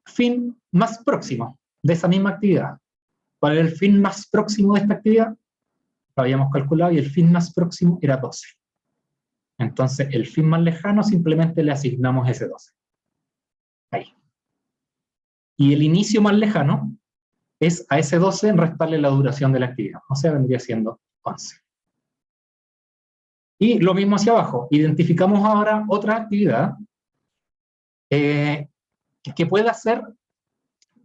fin más próximo de esa misma actividad. ¿Cuál es el fin más próximo de esta actividad? Lo habíamos calculado y el fin más próximo era 12. Entonces, el fin más lejano simplemente le asignamos ese 12. Ahí. Y el inicio más lejano es a ese 12 restarle la duración de la actividad. O sea, vendría siendo 11. Y lo mismo hacia abajo. Identificamos ahora otra actividad que pueda hacer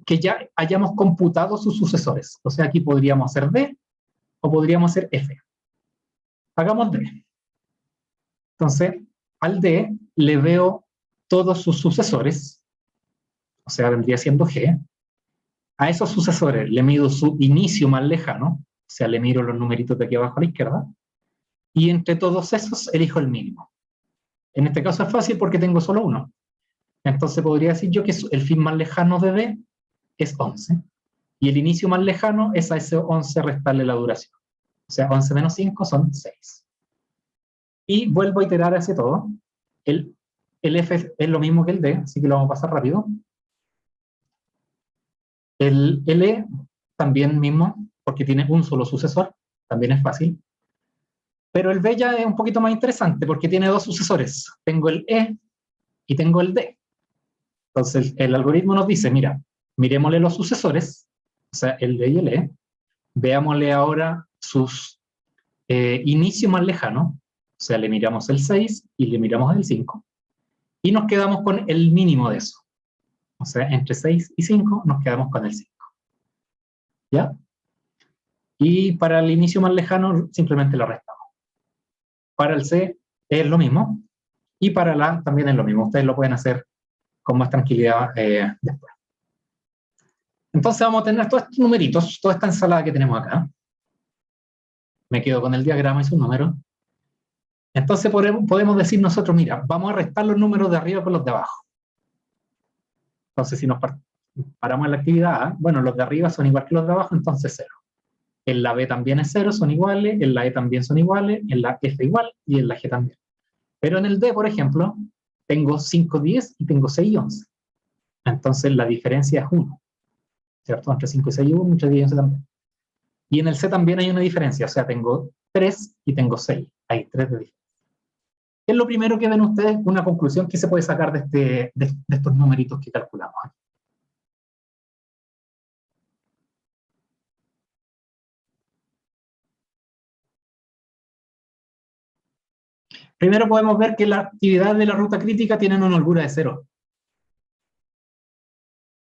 que ya hayamos computado sus sucesores. O sea, aquí podríamos hacer D o podríamos hacer F. Hagamos D. Entonces, al D le veo todos sus sucesores, o sea, vendría siendo G. A esos sucesores le mido su inicio más lejano, o sea, le miro los numeritos de aquí abajo a la izquierda, y entre todos esos elijo el mínimo. En este caso es fácil porque tengo solo uno. Entonces podría decir yo que el fin más lejano de D es 11, y el inicio más lejano es a ese 11 restarle la duración. O sea, 11 menos 5 son 6. Y vuelvo a iterar hacia todo. El F es lo mismo que el D, así que lo vamos a pasar rápido. El L también mismo, porque tiene un solo sucesor, también es fácil. Pero el B ya es un poquito más interesante, porque tiene dos sucesores. Tengo el E y tengo el D. Entonces el algoritmo nos dice, mira, miremosle los sucesores, o sea, el D y el E, veámosle ahora sus inicios más lejanos, o sea, le miramos el 6 y le miramos el 5, y nos quedamos con el mínimo de eso. O sea, entre 6 y 5 nos quedamos con el 5. ¿Ya? Y para el inicio más lejano simplemente lo restamos. Para el C es lo mismo, y para el A también es lo mismo. Ustedes lo pueden hacer con más tranquilidad después. Entonces vamos a tener todos estos numeritos, toda esta ensalada que tenemos acá. Me quedo con el diagrama y sus números. Entonces podemos decir nosotros, mira, vamos a restar los números de arriba con los de abajo. Entonces si nos paramos en la actividad A, bueno, los de arriba son igual que los de abajo, entonces 0. En la B también es 0, son iguales, en la E también son iguales, en la F igual y en la G también. Pero en el D, por ejemplo, tengo 5, 10 y tengo 6 y 11. Entonces la diferencia es 1. ¿Cierto? Entre 5 y 6 y 1, entre 10 y 11 también. Y en el C también hay una diferencia, o sea, tengo 3 y tengo 6. Hay 3 de diferencia. ¿Qué es lo primero que ven ustedes? Una conclusión que se puede sacar de estos numeritos que calculamos. Primero podemos ver que la actividad de la ruta crítica tiene una holgura de 0.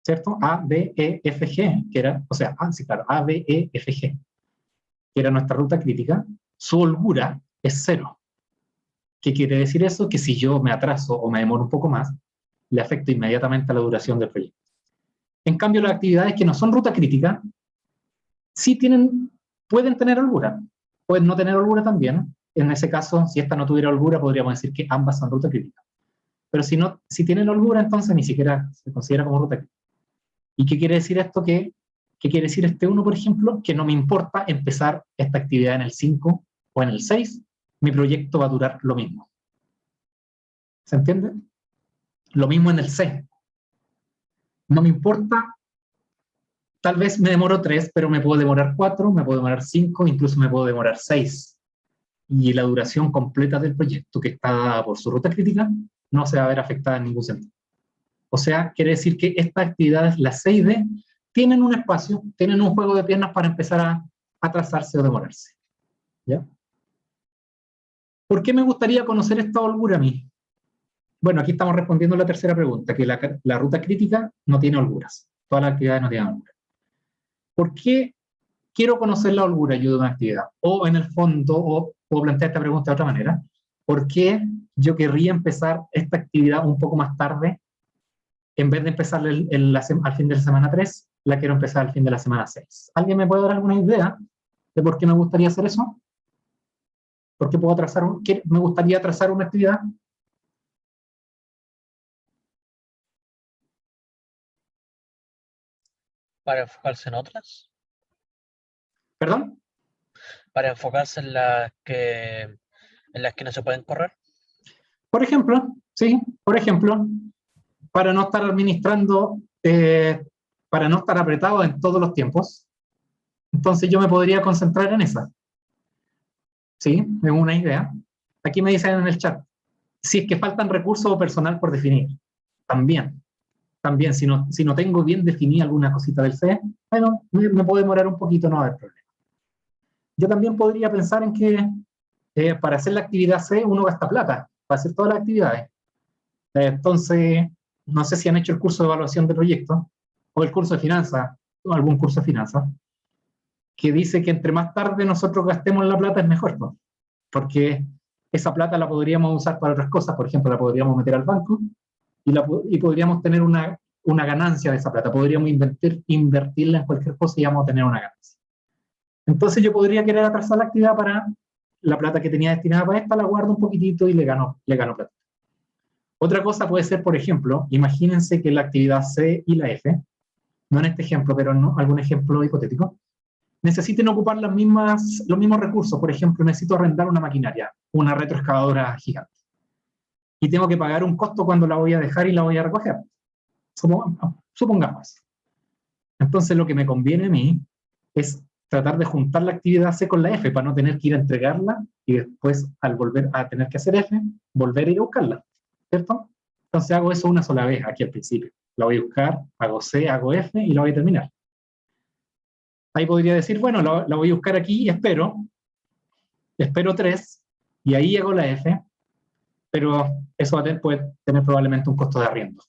¿Cierto? A, B, E, F, G, que era, o sea, sí, claro, A, B, E, F, G, que era nuestra ruta crítica, su holgura es 0. ¿Qué quiere decir eso? Que si yo me atraso o me demoro un poco más, le afecto inmediatamente a la duración del proyecto. En cambio, las actividades que no son ruta crítica, sí pueden tener holgura, pueden no tener holgura también. En ese caso, si esta no tuviera holgura, podríamos decir que ambas son ruta crítica. Pero si tienen holgura, entonces ni siquiera se considera como ruta crítica. ¿Y qué quiere decir esto? ¿Qué quiere decir este 1, por ejemplo? Que no me importa empezar esta actividad en el 5 o en el 6, mi proyecto va a durar lo mismo. ¿Se entiende? Lo mismo en el C. No me importa, tal vez me demoro 3, pero me puedo demorar 4, me puedo demorar 5, incluso me puedo demorar 6. Y la duración completa del proyecto, que está dada por su ruta crítica, no se va a ver afectada en ningún sentido. O sea, quiere decir que estas actividades, las 6D, tienen un espacio, tienen un juego de piernas para empezar a atrasarse o demorarse. ¿Ya? ¿Por qué me gustaría conocer esta holgura a mí? Bueno, aquí estamos respondiendo la tercera pregunta, que la ruta crítica no tiene holguras. Todas las actividades no tienen holguras. ¿Por qué quiero conocer la holgura yo de una actividad? O en el fondo, o puedo plantear esta pregunta de otra manera, ¿por qué yo querría empezar esta actividad un poco más tarde? En vez de empezar al fin de la semana 3, la quiero empezar al fin de la semana 6. ¿Alguien me puede dar alguna idea de por qué me gustaría hacer eso? ¿Por qué me gustaría atrasar una actividad? Para enfocarse en otras, ¿Perdón? para enfocarse en las que no se pueden correr. Por ejemplo, sí, por ejemplo, para no estar administrando, para no estar apretado en todos los tiempos, entonces yo me podría concentrar en esa. Sí, es una idea. Aquí me dicen en el chat, si es que faltan recursos o personal por definir, también, si no tengo bien definida alguna cosita del C, bueno, me puedo demorar un poquito, no va a haber problema. Yo también podría pensar en que para hacer la actividad C uno gasta plata, para hacer todas las actividades. Entonces, no sé si han hecho el curso de evaluación de proyectos, o el curso de finanzas, o algún curso de finanzas, que dice que entre más tarde nosotros gastemos la plata es mejor, ¿no? Porque esa plata la podríamos usar para otras cosas, por ejemplo, la podríamos meter al banco y podríamos tener una ganancia de esa plata, podríamos invertirla en cualquier cosa y vamos a tener una ganancia. Entonces yo podría querer atrasar la actividad para la plata que tenía destinada para esta, la guardo un poquitito y le gano plata. Otra cosa puede ser, por ejemplo, imagínense que la actividad C y la F, no en este ejemplo, pero en algún ejemplo hipotético, necesiten ocupar los mismos recursos. Por ejemplo, necesito arrendar una maquinaria, una retroexcavadora gigante. Y tengo que pagar un costo cuando la voy a dejar y la voy a recoger. Supongamos. Entonces lo que me conviene a mí es tratar de juntar la actividad C con la F para no tener que ir a entregarla y después, al volver a tener que hacer F, volver a ir a buscarla. ¿Cierto? Entonces hago eso una sola vez aquí al principio. La voy a buscar, hago C, hago F y la voy a terminar. Ahí podría decir, bueno, la voy a buscar aquí y espero 3, y ahí hago la F, pero eso puede tener probablemente un costo de arriendo,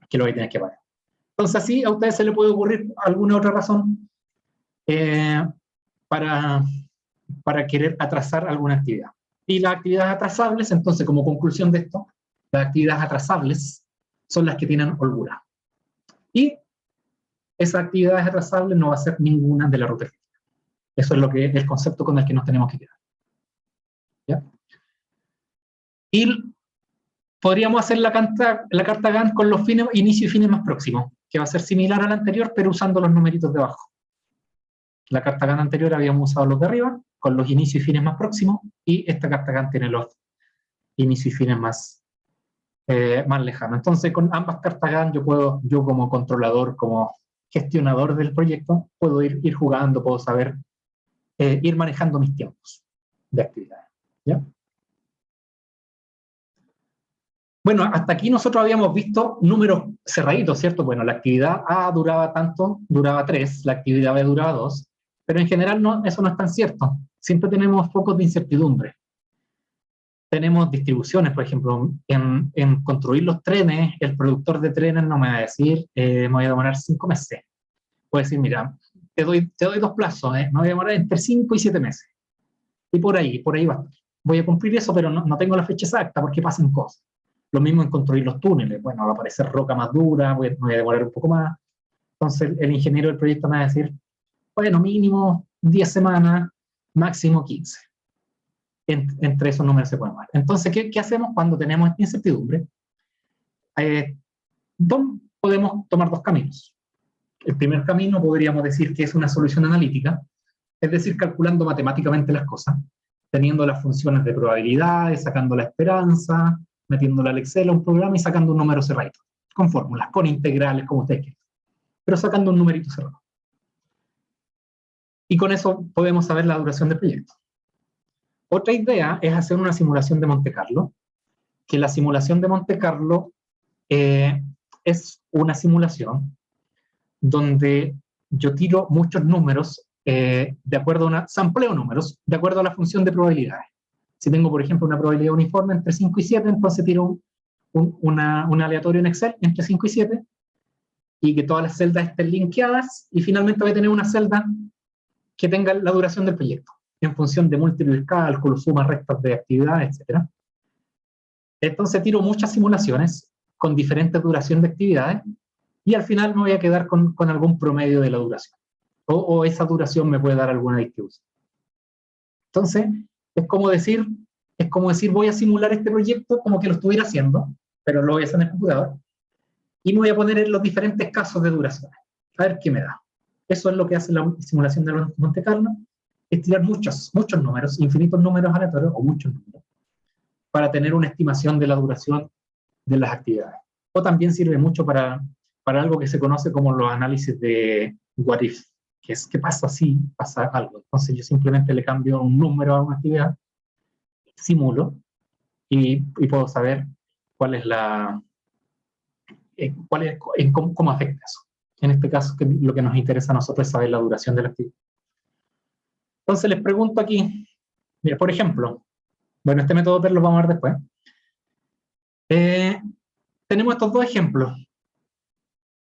que lo voy a tener que pagar. Entonces así a ustedes se les puede ocurrir alguna otra razón para querer atrasar alguna actividad. Y las actividades atrasables, entonces como conclusión de esto, las actividades atrasables son las que tienen holgura. Y esas actividades atrasables no va a ser ninguna de la ruta crítica. Eso es el concepto con el que nos tenemos que quedar. ¿Ya? Y podríamos hacer la carta Gantt con los fines, inicio y fines más próximos, que va a ser similar a la anterior, pero usando los numeritos de abajo. La carta Gantt anterior habíamos usado los de arriba, con los inicios y fines más próximos, y esta carta Gantt tiene los inicios y fines más lejanos. Entonces, con ambas cartas Gantt yo como controlador, como gestionador del proyecto, puedo ir jugando, puedo saber, ir manejando mis tiempos de actividades. ¿Ya? Bueno, hasta aquí nosotros habíamos visto números cerraditos, ¿cierto? Bueno, la actividad A duraba 3, la actividad B duraba 2, pero en general eso no es tan cierto. Siempre tenemos focos de incertidumbre. Tenemos distribuciones, por ejemplo, en construir los trenes, el productor de trenes no me va a decir, me voy a demorar 5 meses. Puede decir, mira, te doy 2 plazos, me voy a demorar entre 5 y 7 meses. Y por ahí va a estar. Voy a cumplir eso, pero no tengo la fecha exacta porque pasan cosas. Lo mismo en construir los túneles. Bueno, va a aparecer roca más dura, me voy a demorar un poco más. Entonces el ingeniero del proyecto me va a decir, bueno, mínimo 10 semanas, máximo 15. entre esos números se pueden mover. Entonces, ¿qué hacemos cuando tenemos esta incertidumbre? Podemos tomar dos caminos. El primer camino podríamos decir que es una solución analítica, es decir, calculando matemáticamente las cosas, teniendo las funciones de probabilidades, sacando la esperanza, metiéndola al Excel a un programa y sacando un número cerrado, con fórmulas, con integrales, como ustedes quieran, pero sacando un numerito cerrado. Y con eso podemos saber la duración del proyecto. Otra idea es hacer una simulación de Monte Carlo, que la simulación de Monte Carlo es una simulación donde yo tiro muchos números de acuerdo a sampleo números, de acuerdo a la función de probabilidades. Si tengo, por ejemplo, una probabilidad uniforme entre 5 y 7, entonces tiro un aleatorio en Excel entre 5 y 7, y que todas las celdas estén linkeadas, y finalmente voy a tener una celda que tenga la duración del proyecto, en función de múltiples cálculos, sumas, restas de actividades, etc. Entonces tiro muchas simulaciones con diferentes duraciones de actividades, y al final me voy a quedar con algún promedio de la duración. O esa duración me puede dar alguna distribución. Entonces, es como decir, voy a simular este proyecto como que lo estuviera haciendo, pero lo voy a hacer en el computador, y me voy a poner en los diferentes casos de duración. A ver qué me da. Eso es lo que hace la simulación de Monte Carlo, es tirar muchos números, infinitos números aleatorios, o muchos números, para tener una estimación de la duración de las actividades. O también sirve mucho para algo que se conoce como los análisis de what if, que es qué pasa si pasa algo. Entonces yo simplemente le cambio un número a una actividad, simulo, y puedo saber cuál es cómo afecta eso. En este caso, lo que nos interesa a nosotros es saber la duración de la actividad. Entonces les pregunto aquí, mira, por ejemplo, bueno, este método PER lo vamos a ver después. Tenemos estos dos ejemplos,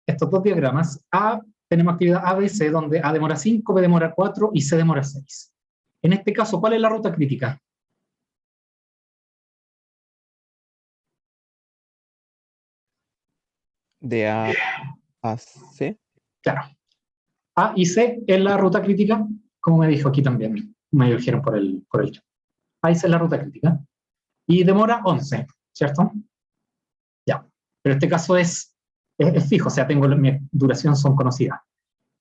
estos dos diagramas. Tenemos actividad A, B, C, donde A demora 5, B demora 4 y C demora 6. En este caso, ¿cuál es la ruta crítica? De A a C. Claro. A y C es la ruta crítica, como me dijo aquí también, me dijeron por el chat. A y C es la ruta crítica. Y demora 11, ¿cierto? Ya. Pero este caso es fijo, o sea, mi duración son conocidas.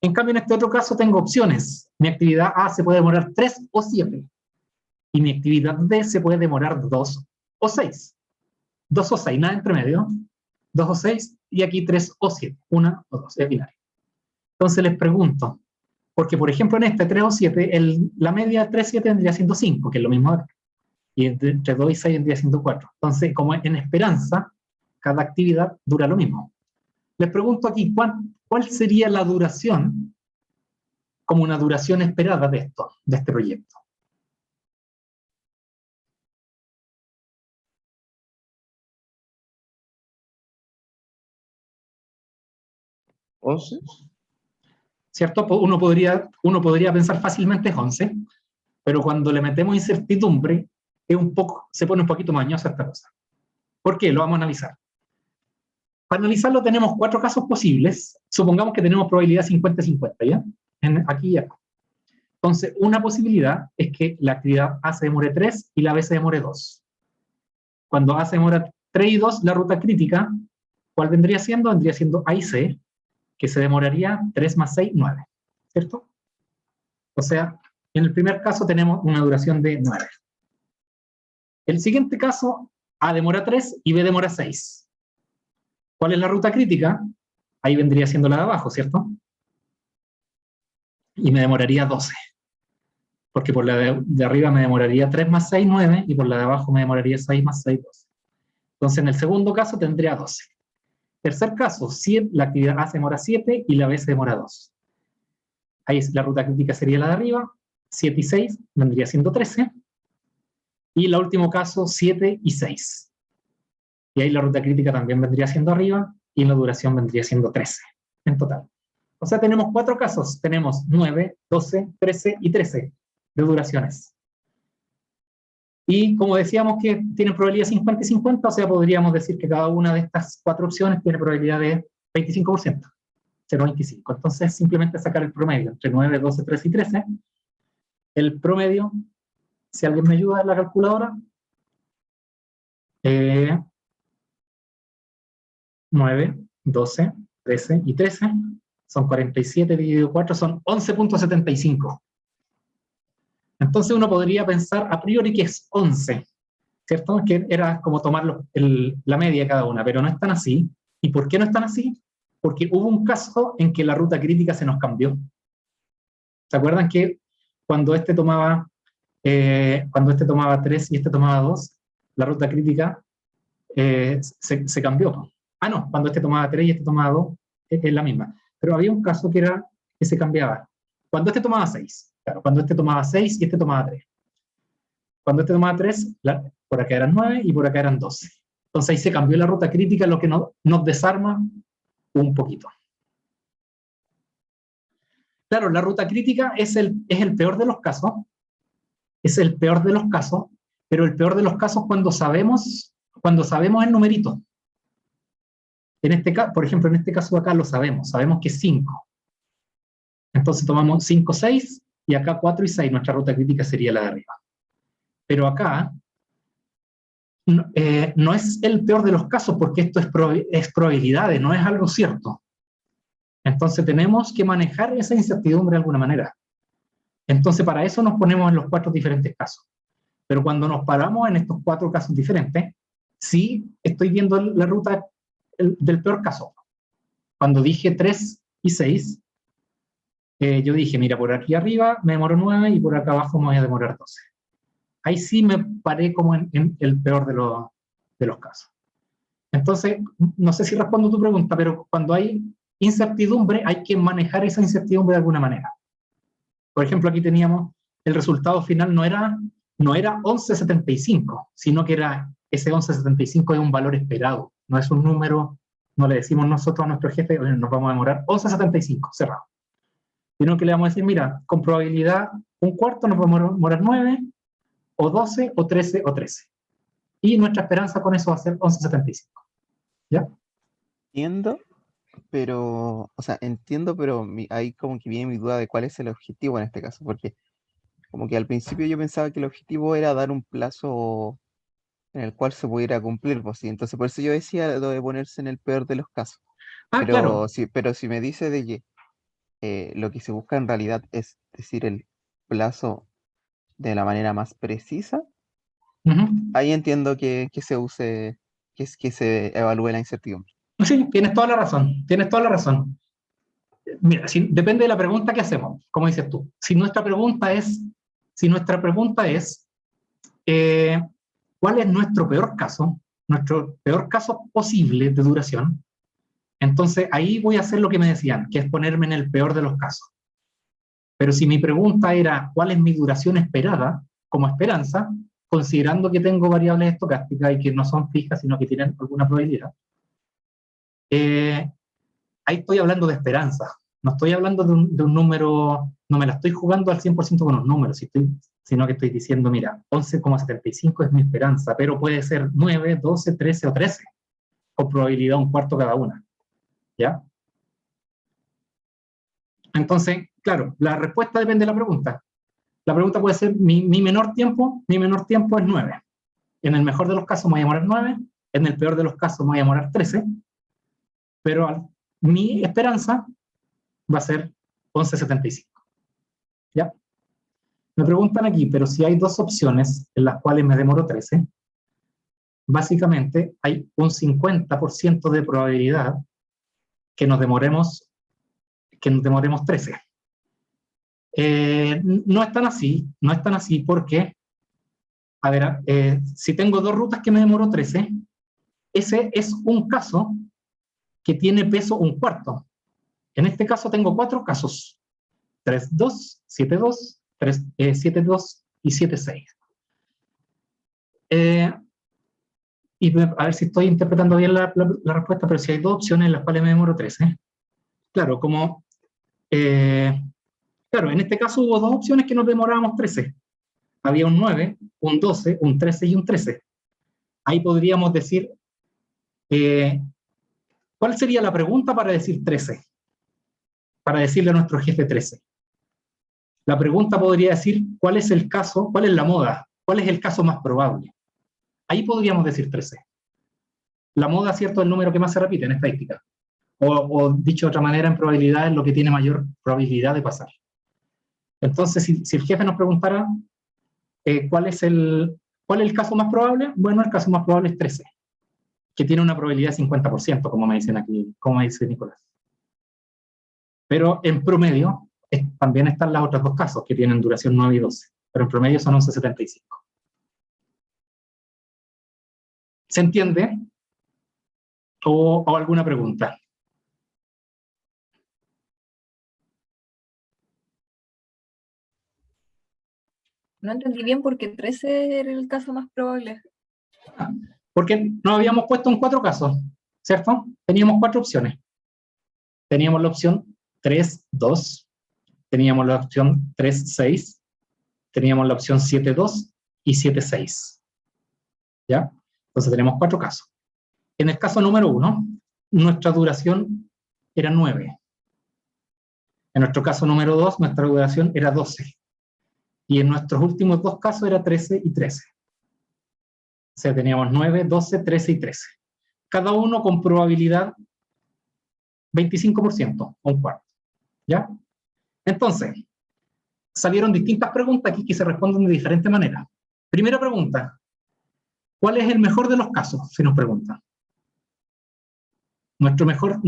En cambio, en este otro caso tengo opciones. Mi actividad A se puede demorar 3 o 7. Y mi actividad D se puede demorar 2 o 6. 2 o 6, nada entre medio. 2 o 6, y aquí 3 o 7. 1 o 2, es binario. Entonces les pregunto, porque por ejemplo en este 3 o 7, la media de 3 y 7 vendría siendo 5, que es lo mismo acá. Y entre 2 y 6 vendría siendo 4. Entonces, como en esperanza, cada actividad dura lo mismo. Les pregunto aquí, ¿cuál sería la duración, como una duración esperada de este proyecto? ¿11? ¿Cierto? Uno podría pensar fácilmente es 11, pero cuando le metemos incertidumbre, se pone un poquito mañosa esta cosa. ¿Por qué? Lo vamos a analizar. Para analizarlo tenemos 4 casos posibles. Supongamos que tenemos probabilidad 50-50, ¿ya? Aquí y acá. Entonces, una posibilidad es que la actividad A se demore 3 y la B se demore 2. Cuando A se demora 3 y 2, la ruta crítica, ¿cuál vendría siendo? Vendría siendo A y C, que se demoraría 3 más 6, 9. ¿Cierto? O sea, en el primer caso tenemos una duración de 9. El siguiente caso, A demora 3 y B demora 6. ¿Cuál es la ruta crítica? Ahí vendría siendo la de abajo, ¿cierto? Y me demoraría 12. Porque por la de arriba me demoraría 3 más 6, 9, y por la de abajo me demoraría 6 más 6, 12. Entonces en el segundo caso tendría 12. Tercer caso, la actividad A se demora 7 y la B se demora 2. Ahí la ruta crítica sería la de arriba, 7 y 6 vendría siendo 13. Y el último caso, 7 y 6. Y ahí la ruta crítica también vendría siendo arriba, y la duración vendría siendo 13 en total. O sea, tenemos 4 casos. Tenemos 9, 12, 13 y 13 de duraciones. Y como decíamos que tienen probabilidad 50 y 50, o sea, podríamos decir que cada una de estas 4 opciones tiene probabilidad de 25%, 0,25. Entonces, simplemente sacar el promedio entre 9, 12, 13 y 13. El promedio Si alguien me ayuda en la calculadora. 9, 12, 13 y 13. Son 47 dividido 4, son 11.75. Entonces uno podría pensar a priori que es 11, ¿cierto? Que era como tomar la media de cada una, pero no es tan así. ¿Y por qué no es tan así? Porque hubo un caso en que la ruta crítica se nos cambió. ¿Se acuerdan que cuando este tomaba 3 y este tomaba 2, la ruta crítica se cambió? Ah, no, cuando este tomaba 3 y este tomaba 2, es la misma. Pero había un caso que se cambiaba. Cuando este tomaba 6, claro, cuando este tomaba 6 y este tomaba 3. Cuando este tomaba 3, por acá eran 9 y por acá eran 12. Entonces ahí se cambió la ruta crítica, lo que nos desarma un poquito. Claro, la ruta crítica es el peor de los casos. Es el peor de los casos, pero el peor de los casos cuando sabemos el numerito. En este caso, por ejemplo, en este caso de acá lo sabemos que es 5. Entonces tomamos 5, 6, y acá 4 y 6, nuestra ruta crítica sería la de arriba. Pero acá no es el peor de los casos, porque esto es probabilidades, no es algo cierto. Entonces tenemos que manejar esa incertidumbre de alguna manera. Entonces para eso nos ponemos en los 4 diferentes casos. Pero cuando nos paramos en estos 4 casos diferentes, sí estoy viendo la ruta del peor caso. Cuando dije 3 y 6, yo dije, mira, por aquí arriba me demoro 9 y por acá abajo me voy a demorar 12. Ahí sí me paré como en el peor de los casos. Entonces, no sé si respondo tu pregunta, pero cuando hay incertidumbre, hay que manejar esa incertidumbre de alguna manera. Por ejemplo, aquí teníamos, el resultado final no era 11.75, sino que ese 11.75 es un valor esperado, no es un número, no le decimos nosotros a nuestro jefe, bueno, nos vamos a demorar 11.75, cerrado. Sino que le vamos a decir, mira, con probabilidad un cuarto nos vamos a demorar 9, o 12, o 13, o 13. Y nuestra esperanza con eso va a ser 11.75. ¿Ya? Entiendo, pero ahí como que viene mi duda de cuál es el objetivo en este caso, porque como que al principio yo pensaba que el objetivo era dar un plazo en el cual se pudiera cumplir, pues sí. Entonces por eso yo decía lo de ponerse en el peor de los casos. Ah, claro. Pero si me dice de que lo que se busca en realidad es decir el plazo de la manera más precisa, ahí entiendo que se use, que se evalúe la incertidumbre. Sí, tienes toda la razón, tienes toda la razón. Mira, depende de la pregunta que hacemos, como dices tú. Si nuestra pregunta es, ¿cuál es nuestro peor caso posible de duración? Entonces ahí voy a hacer lo que me decían, que es ponerme en el peor de los casos. Pero si mi pregunta era, ¿cuál es mi duración esperada como esperanza? Considerando que tengo variables estocásticas y que no son fijas, sino que tienen alguna probabilidad, ahí estoy hablando de esperanza. No estoy hablando de un número, no me la estoy jugando al 100% con los números, sino que estoy diciendo, mira, 11,75 es mi esperanza, pero puede ser 9, 12, 13 o 13, con probabilidad un cuarto cada una. ¿Ya? Entonces, claro, la respuesta depende de la pregunta. La pregunta puede ser, mi menor tiempo es 9. En el mejor de los casos me voy a demorar 9, en el peor de los casos me voy a demorar 13, pero mi esperanza va a ser 11.75. ¿Ya? Me preguntan aquí, pero si hay 2 opciones en las cuales me demoro 13, básicamente hay un 50% de probabilidad que nos demoremos 13. No es tan así porque, a ver, si tengo 2 rutas que me demoro 13, ese es un caso que tiene peso un cuarto. En este caso tengo 4 casos, 3-2, 7-2, 7-2 y 7-6. Y a ver si estoy interpretando bien la respuesta, pero si hay 2 opciones en las cuales me demoro 13. Claro, claro, en este caso hubo 2 opciones que nos demorábamos 13. Había un 9, un 12, un 13 y un 13. Ahí podríamos decir, ¿cuál sería la pregunta para decir 13? Para decirle a nuestro jefe 13. La pregunta podría decir, ¿cuál es el caso, cuál es la moda? ¿Cuál es el caso más probable? Ahí podríamos decir 13. La moda, cierto, es el número que más se repite en estadística. O dicho de otra manera, en probabilidad es lo que tiene mayor probabilidad de pasar. Entonces, si el jefe nos preguntara ¿cuál es el caso más probable? Bueno, el caso más probable es 13, que tiene una probabilidad de 50%, como me dicen aquí, como me dice Nicolás. Pero en promedio, también están los otros dos casos, que tienen duración 9 y 12, pero en promedio son 11,75. ¿Se entiende? ¿O alguna pregunta? No entendí bien porque 13 era el caso más probable. Porque nos habíamos puesto en 4 casos, ¿cierto? Teníamos 4 opciones. Teníamos la opción 3, 2, teníamos la opción 3, 6, teníamos la opción 7, 2 y 7, 6. ¿Ya? Entonces tenemos 4 casos. En el caso número 1, nuestra duración era 9. En nuestro caso número 2, nuestra duración era 12. Y en nuestros últimos 2 casos era 13 y 13. O sea, teníamos 9, 12, 13 y 13. Cada uno con probabilidad 25%, o un cuarto. ¿Ya? Entonces, salieron distintas preguntas aquí que se responden de diferentes maneras. Primera pregunta, ¿cuál es el mejor de los casos? Si nos preguntan. Nuestra mejor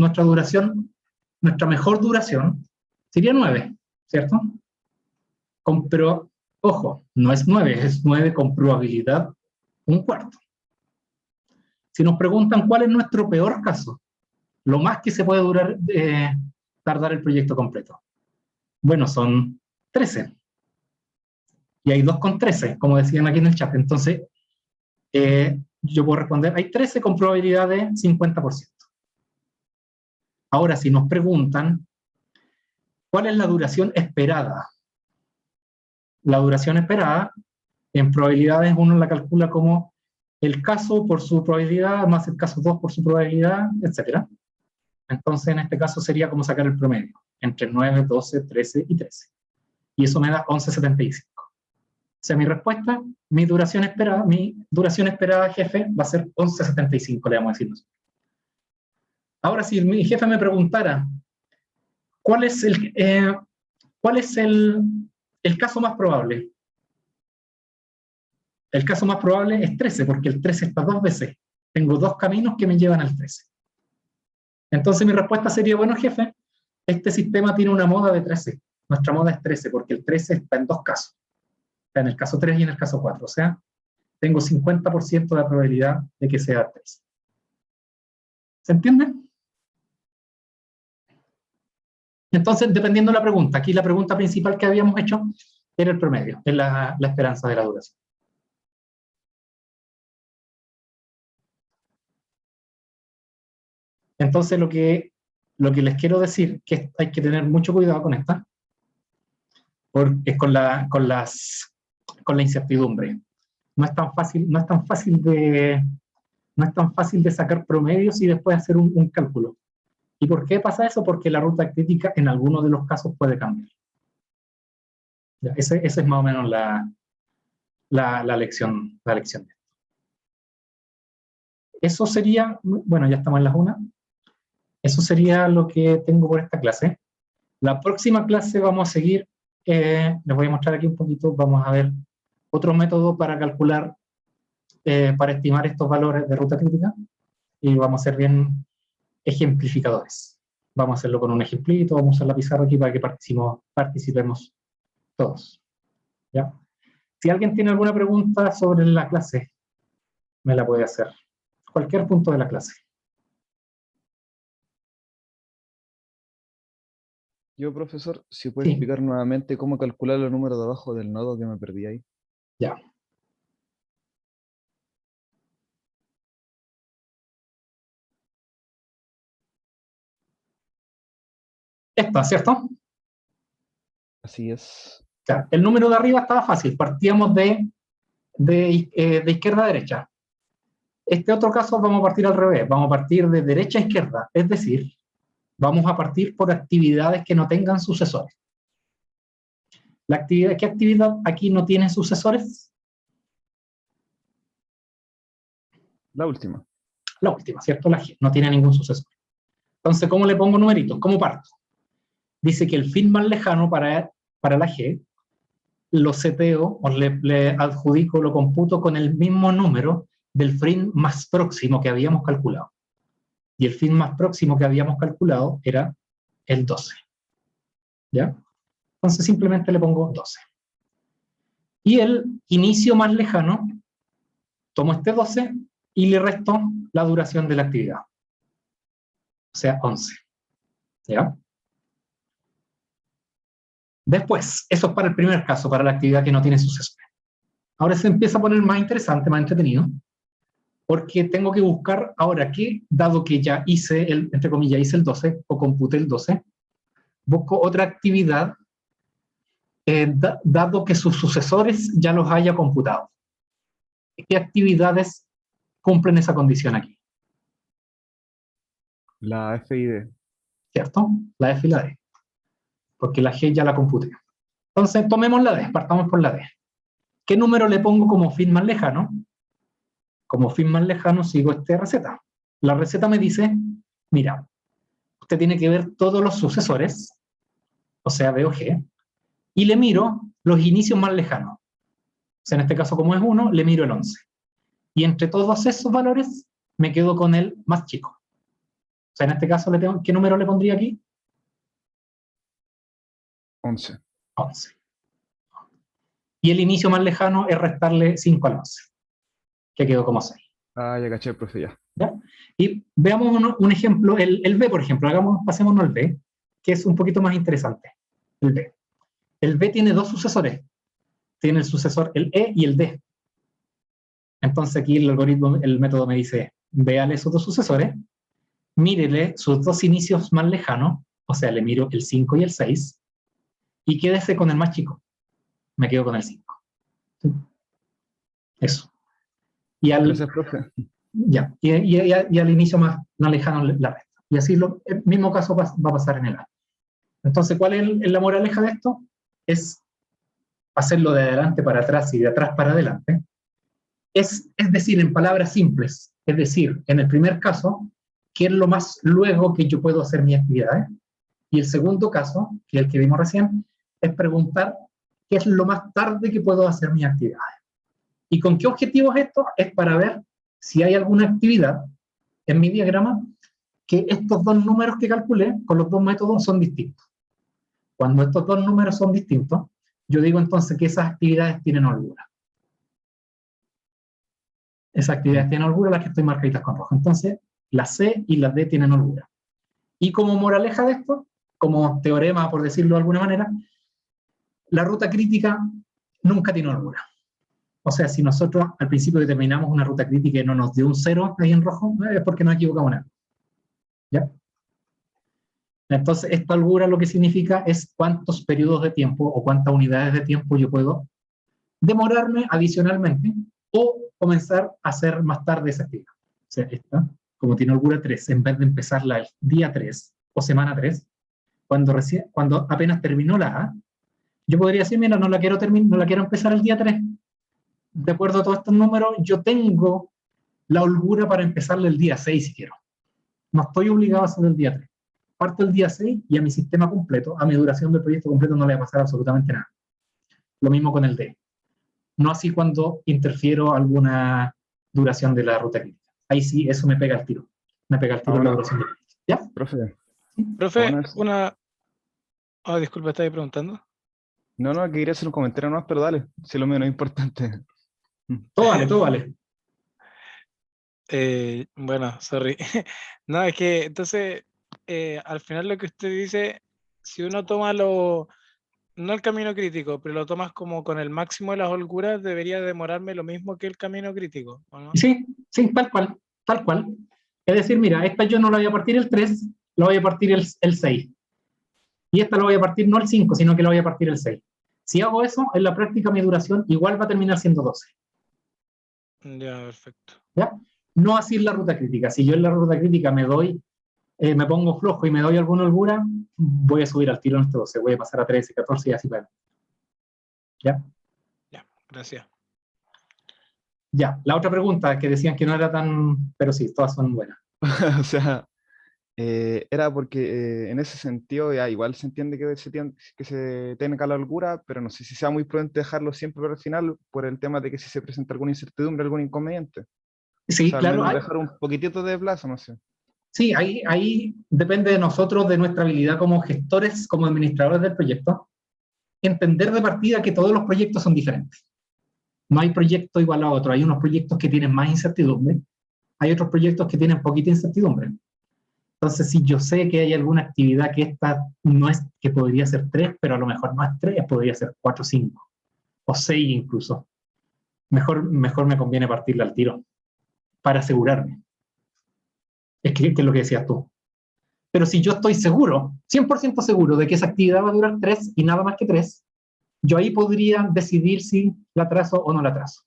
duración sería 9, ¿cierto? Pero, ojo, no es 9, es 9 con probabilidad un cuarto. Si nos preguntan cuál es nuestro peor caso, lo más que se puede tardar el proyecto completo. Bueno, son 13. Y hay 2 con 13, como decían aquí en el chat. Entonces, yo puedo responder, hay 13 con probabilidad de 50%. Ahora, si nos preguntan, ¿cuál es la duración esperada? La duración esperada, en probabilidades uno la calcula como el caso por su probabilidad, más el caso 2 por su probabilidad, etc. Entonces, en este caso sería como sacar el promedio, entre 9, 12, 13 y 13. Y eso me da 11,75. O sea, mi respuesta, mi duración esperada, jefe, va a ser 11,75, le vamos a decir nosotros. Ahora, si mi jefe me preguntara, ¿cuál es el caso más probable? El caso más probable es 13, porque el 13 está 2 veces. Tengo 2 caminos que me llevan al 13. Entonces mi respuesta sería, bueno, jefe, este sistema tiene una moda de 13. Nuestra moda es 13, porque el 13 está en 2 casos. Está en el caso 3 y en el caso 4. O sea, tengo 50% de probabilidad de que sea 13. ¿Se entiende? Entonces, dependiendo de la pregunta, aquí la pregunta principal que habíamos hecho era el promedio, es la esperanza de la duración. Entonces, lo que les quiero decir, que hay que tener mucho cuidado con esta, es con la incertidumbre. No es tan fácil de sacar promedios y después hacer un cálculo. ¿Y por qué pasa eso? Porque la ruta crítica en algunos de los casos puede cambiar. Esa es más o menos la lección de esto. Eso sería, bueno, ya estamos en las 1. Eso sería lo que tengo por esta clase. La próxima clase vamos a seguir, les voy a mostrar aquí un poquito, vamos a ver otro método para calcular, para estimar estos valores de ruta crítica, y vamos a ser bien ejemplificadores. Vamos a hacerlo con un ejemplito, vamos a usar la pizarra aquí para que participemos todos. ¿Ya? Si alguien tiene alguna pregunta sobre la clase, me la puede hacer. Cualquier punto de la clase. Yo, profesor, si puede Sí. explicar nuevamente cómo calcular los números de abajo del nodo que me perdí ahí. Ya. Esta, ¿cierto? Así es. Ya. El número de arriba estaba fácil, partíamos de izquierda a derecha. Este otro caso vamos a partir al revés, vamos a partir de derecha a izquierda, es decir, vamos a partir por actividades que no tengan sucesores. ¿Qué actividad aquí no tiene sucesores? La última. La última, ¿cierto? La G, no tiene ningún sucesor. Entonces, ¿cómo le pongo numeritos? ¿Cómo parto? Dice que el fin más lejano para la G lo seteo o le adjudico, lo computo con el mismo número del fin más próximo que habíamos calculado. Y el fin más próximo que habíamos calculado era el 12. ¿Ya? Entonces simplemente le pongo 12. Y el inicio más lejano, tomo este 12 y le resto la duración de la actividad. O sea, 11. ¿Ya? Después, eso es para el primer caso, para la actividad que no tiene sucesor. Ahora se empieza a poner más interesante, más entretenido, porque tengo que buscar ahora que, dado que ya hice entre comillas, hice el 12, o computé el 12, busco otra actividad, dado que sus sucesores ya los haya computado. ¿Qué actividades cumplen esa condición aquí? La F y D. ¿Cierto? La F y la D. Porque la G ya la computé. Entonces, tomemos la D, partamos por la D. ¿Qué número le pongo como fin más lejano? Como fin más lejano sigo esta receta. La receta me dice, mira, usted tiene que ver todos los sucesores, o sea, B o G, y le miro los inicios más lejanos. O sea, en este caso, como es 1, le miro el 11. Y entre todos esos valores, me quedo con el más chico. O sea, en este caso, ¿qué número le pondría aquí? 11. 11. Y el inicio más lejano es restarle 5 al 11, que quedó como 6. Ah, ya caché, profe, ya. ¿Ya? Y veamos un ejemplo, el B, por ejemplo, pasémonos al B, que es un poquito más interesante. El B. El B tiene dos sucesores. Tiene el sucesor, el E y el D. Entonces aquí el algoritmo, el método me dice, véale esos dos sucesores, mírele sus dos inicios más lejanos, o sea, le miro el 5 y el 6, y quédese con el más chico. Me quedo con el 5. ¿Sí? Eso. Y Gracias, profe. Ya, y al inicio más lejano la resta. Y así el mismo caso va a pasar en el A. Entonces, ¿cuál es la moraleja de esto? Es hacerlo de adelante para atrás y de atrás para adelante. Es decir, en palabras simples, es decir, en el primer caso, ¿qué es lo más luego que yo puedo hacer mis actividades? Y el segundo caso, que es el que vimos recién, es preguntar qué es lo más tarde que puedo hacer mis actividades. ¿Y con qué objetivo es esto? Es para ver si hay alguna actividad en mi diagrama que estos dos números que calculé con los dos métodos son distintos. Cuando estos dos números son distintos, yo digo entonces que esas actividades tienen holgura. Esas actividades tienen holgura, las que estoy marcaditas con rojo. Entonces, la C y la D tienen holgura. Y como moraleja de esto, como teorema, por decirlo de alguna manera, la ruta crítica nunca tiene holgura. O sea, si nosotros al principio determinamos una ruta crítica y no nos dio un 0 ahí en rojo, es porque nos equivocamos en algo. ¿Ya? Entonces, esta holgura lo que significa es cuántos periodos de tiempo o cuántas unidades de tiempo yo puedo demorarme adicionalmente o comenzar a hacer más tarde esa actividad. O sea, esta, como tiene holgura 3, en vez de empezarla el día 3 o semana 3, cuando apenas terminó la A, yo podría decir, mira, no la quiero empezar el día 3. De acuerdo a todos estos números, yo tengo la holgura para empezarle el día 6 si quiero. No estoy obligado a hacer el día 3. Parto el día 6 y a mi sistema completo, a mi duración del proyecto completo no le va a pasar absolutamente nada. Lo mismo con el D. No así cuando interfiero alguna duración de la ruta crítica. Ahí sí, eso me pega el tiro. Me pega el tiro la duración de la crítica. ¿Ya? Profe. Profe, Bueno, disculpa, ¿estás preguntando? No, que quería hacer un comentario más, pero dale, si lo mío no es importante. Todo vale, todo vale. Bueno, sorry. No, es que entonces, al final lo que usted dice, si uno toma no el camino crítico, pero lo tomas como con el máximo de las holguras, debería demorarme lo mismo que el camino crítico, ¿o no? Sí, tal cual, tal cual. Es decir, mira, esta yo no la voy a partir el 3, la voy a partir el 6. Y esta la voy a partir no el 5, sino que la voy a partir el 6. Si hago eso, en la práctica mi duración igual va a terminar siendo 12. Ya, perfecto. ¿Ya? No así en la ruta crítica. Si yo en la ruta crítica me pongo flojo y me doy alguna holgura, voy a subir al tiro en este 12, voy a pasar a 13, 14 y así para. ¿Ya? Ya, gracias. Ya, la otra pregunta que decían que no era tan, pero sí, todas son buenas. O sea, era porque en ese sentido ya igual se entiende que se tenga la holgura, pero no sé si sea muy prudente dejarlo siempre para el final por el tema de que si se presenta alguna incertidumbre, algún inconveniente. O Sí, sea, al claro, menos dejar un poquitito de plazo, no sé. sí, ahí depende de nosotros, de nuestra habilidad como gestores, como administradores del proyecto, entender de partida que todos los proyectos son diferentes. No hay proyecto igual a otro, hay unos proyectos que tienen más incertidumbre, hay otros proyectos que tienen poquita incertidumbre. Entonces, si yo sé que hay alguna actividad que esta no es, que podría ser 3, pero a lo mejor no es 3, podría ser 4, 5, o 6 incluso, mejor me conviene partirla al tiro, para asegurarme. Es lo que decías tú. Pero si yo estoy seguro, 100% seguro de que esa actividad va a durar 3 y nada más que 3, yo ahí podría decidir si la trazo o no la trazo.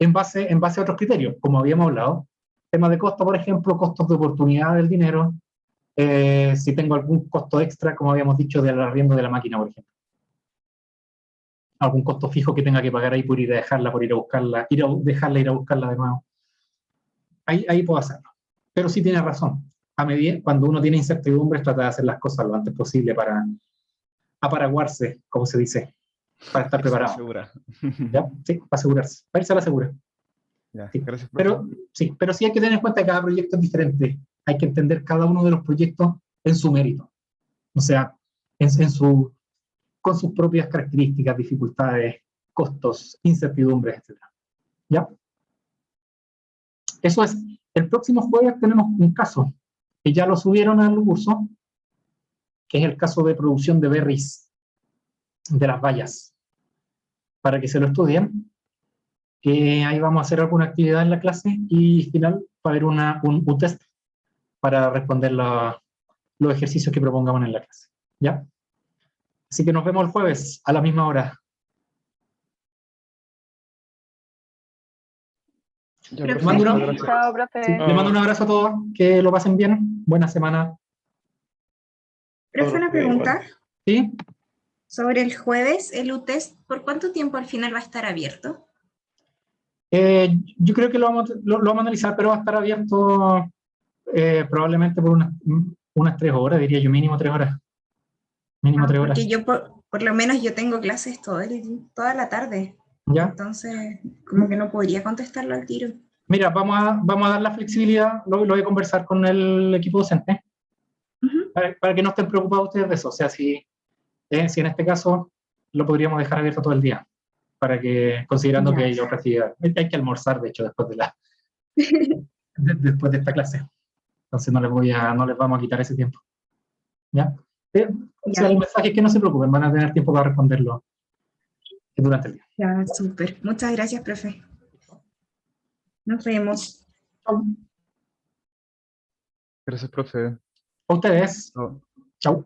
En base a otros criterios, como habíamos hablado. Tema de costo, por ejemplo, costos de oportunidad del dinero, si tengo algún costo extra, como habíamos dicho, del arriendo de la máquina, por ejemplo. Algún costo fijo que tenga que pagar ahí por ir a dejarla, por ir a buscarla, dejarla ir a buscarla de nuevo. Ahí puedo hacerlo. Pero sí tiene razón. Cuando uno tiene incertidumbres, trata de hacer las cosas lo antes posible para aparaguarse, como se dice, para estar Irse a la preparado. segura. ¿Ya? Sí, para asegurarse, para irse a la segura. Ya, Sí. gracias, profe. Pero sí hay que tener en cuenta que cada proyecto es diferente. Hay que entender cada uno de los proyectos en su mérito. O sea, con sus propias características, dificultades, costos, incertidumbres, etc. ¿Ya? Eso es. El próximo jueves tenemos un caso que ya lo subieron al curso, que es el caso de producción de berries, de las bayas, para que se lo estudien. Ahí vamos a hacer alguna actividad en la clase y al final va a haber un test para responder los ejercicios que propongamos en la clase. ¿Ya? Así que nos vemos el jueves a la misma hora. Ya, Profe. profe, Mando muchas una- gracias. Chao, profe. Sí, le mando un abrazo a todos, que lo pasen bien. Buena semana. Profe, una pregunta ¿Sí? sobre el jueves, el UTEST, ¿por cuánto tiempo al final va a estar abierto? Yo creo que lo vamos a analizar, pero va a estar abierto probablemente por unas 3 horas, diría yo, mínimo 3 horas. Mínimo 3 horas. Porque yo, por lo menos, yo tengo clases toda la tarde. ¿Ya? Entonces, como que no podría contestarlo al tiro. Mira, vamos a dar la flexibilidad, lo voy a conversar con el equipo docente, Ujú. para que no estén preocupados ustedes de eso. O sea, si en este caso lo podríamos dejar abierto todo el día, para que, considerando Ya. que hay otra actividad. Hay que almorzar, de hecho, después de esta clase. Entonces no les vamos a quitar ese tiempo. ¿Ya? O sea, Ya. el mensaje es que no se preocupen, van a tener tiempo para responderlo durante el día. Ya, súper. Muchas gracias, profe. Nos vemos. Chau. Gracias, profe. A ustedes. Chao. Chau.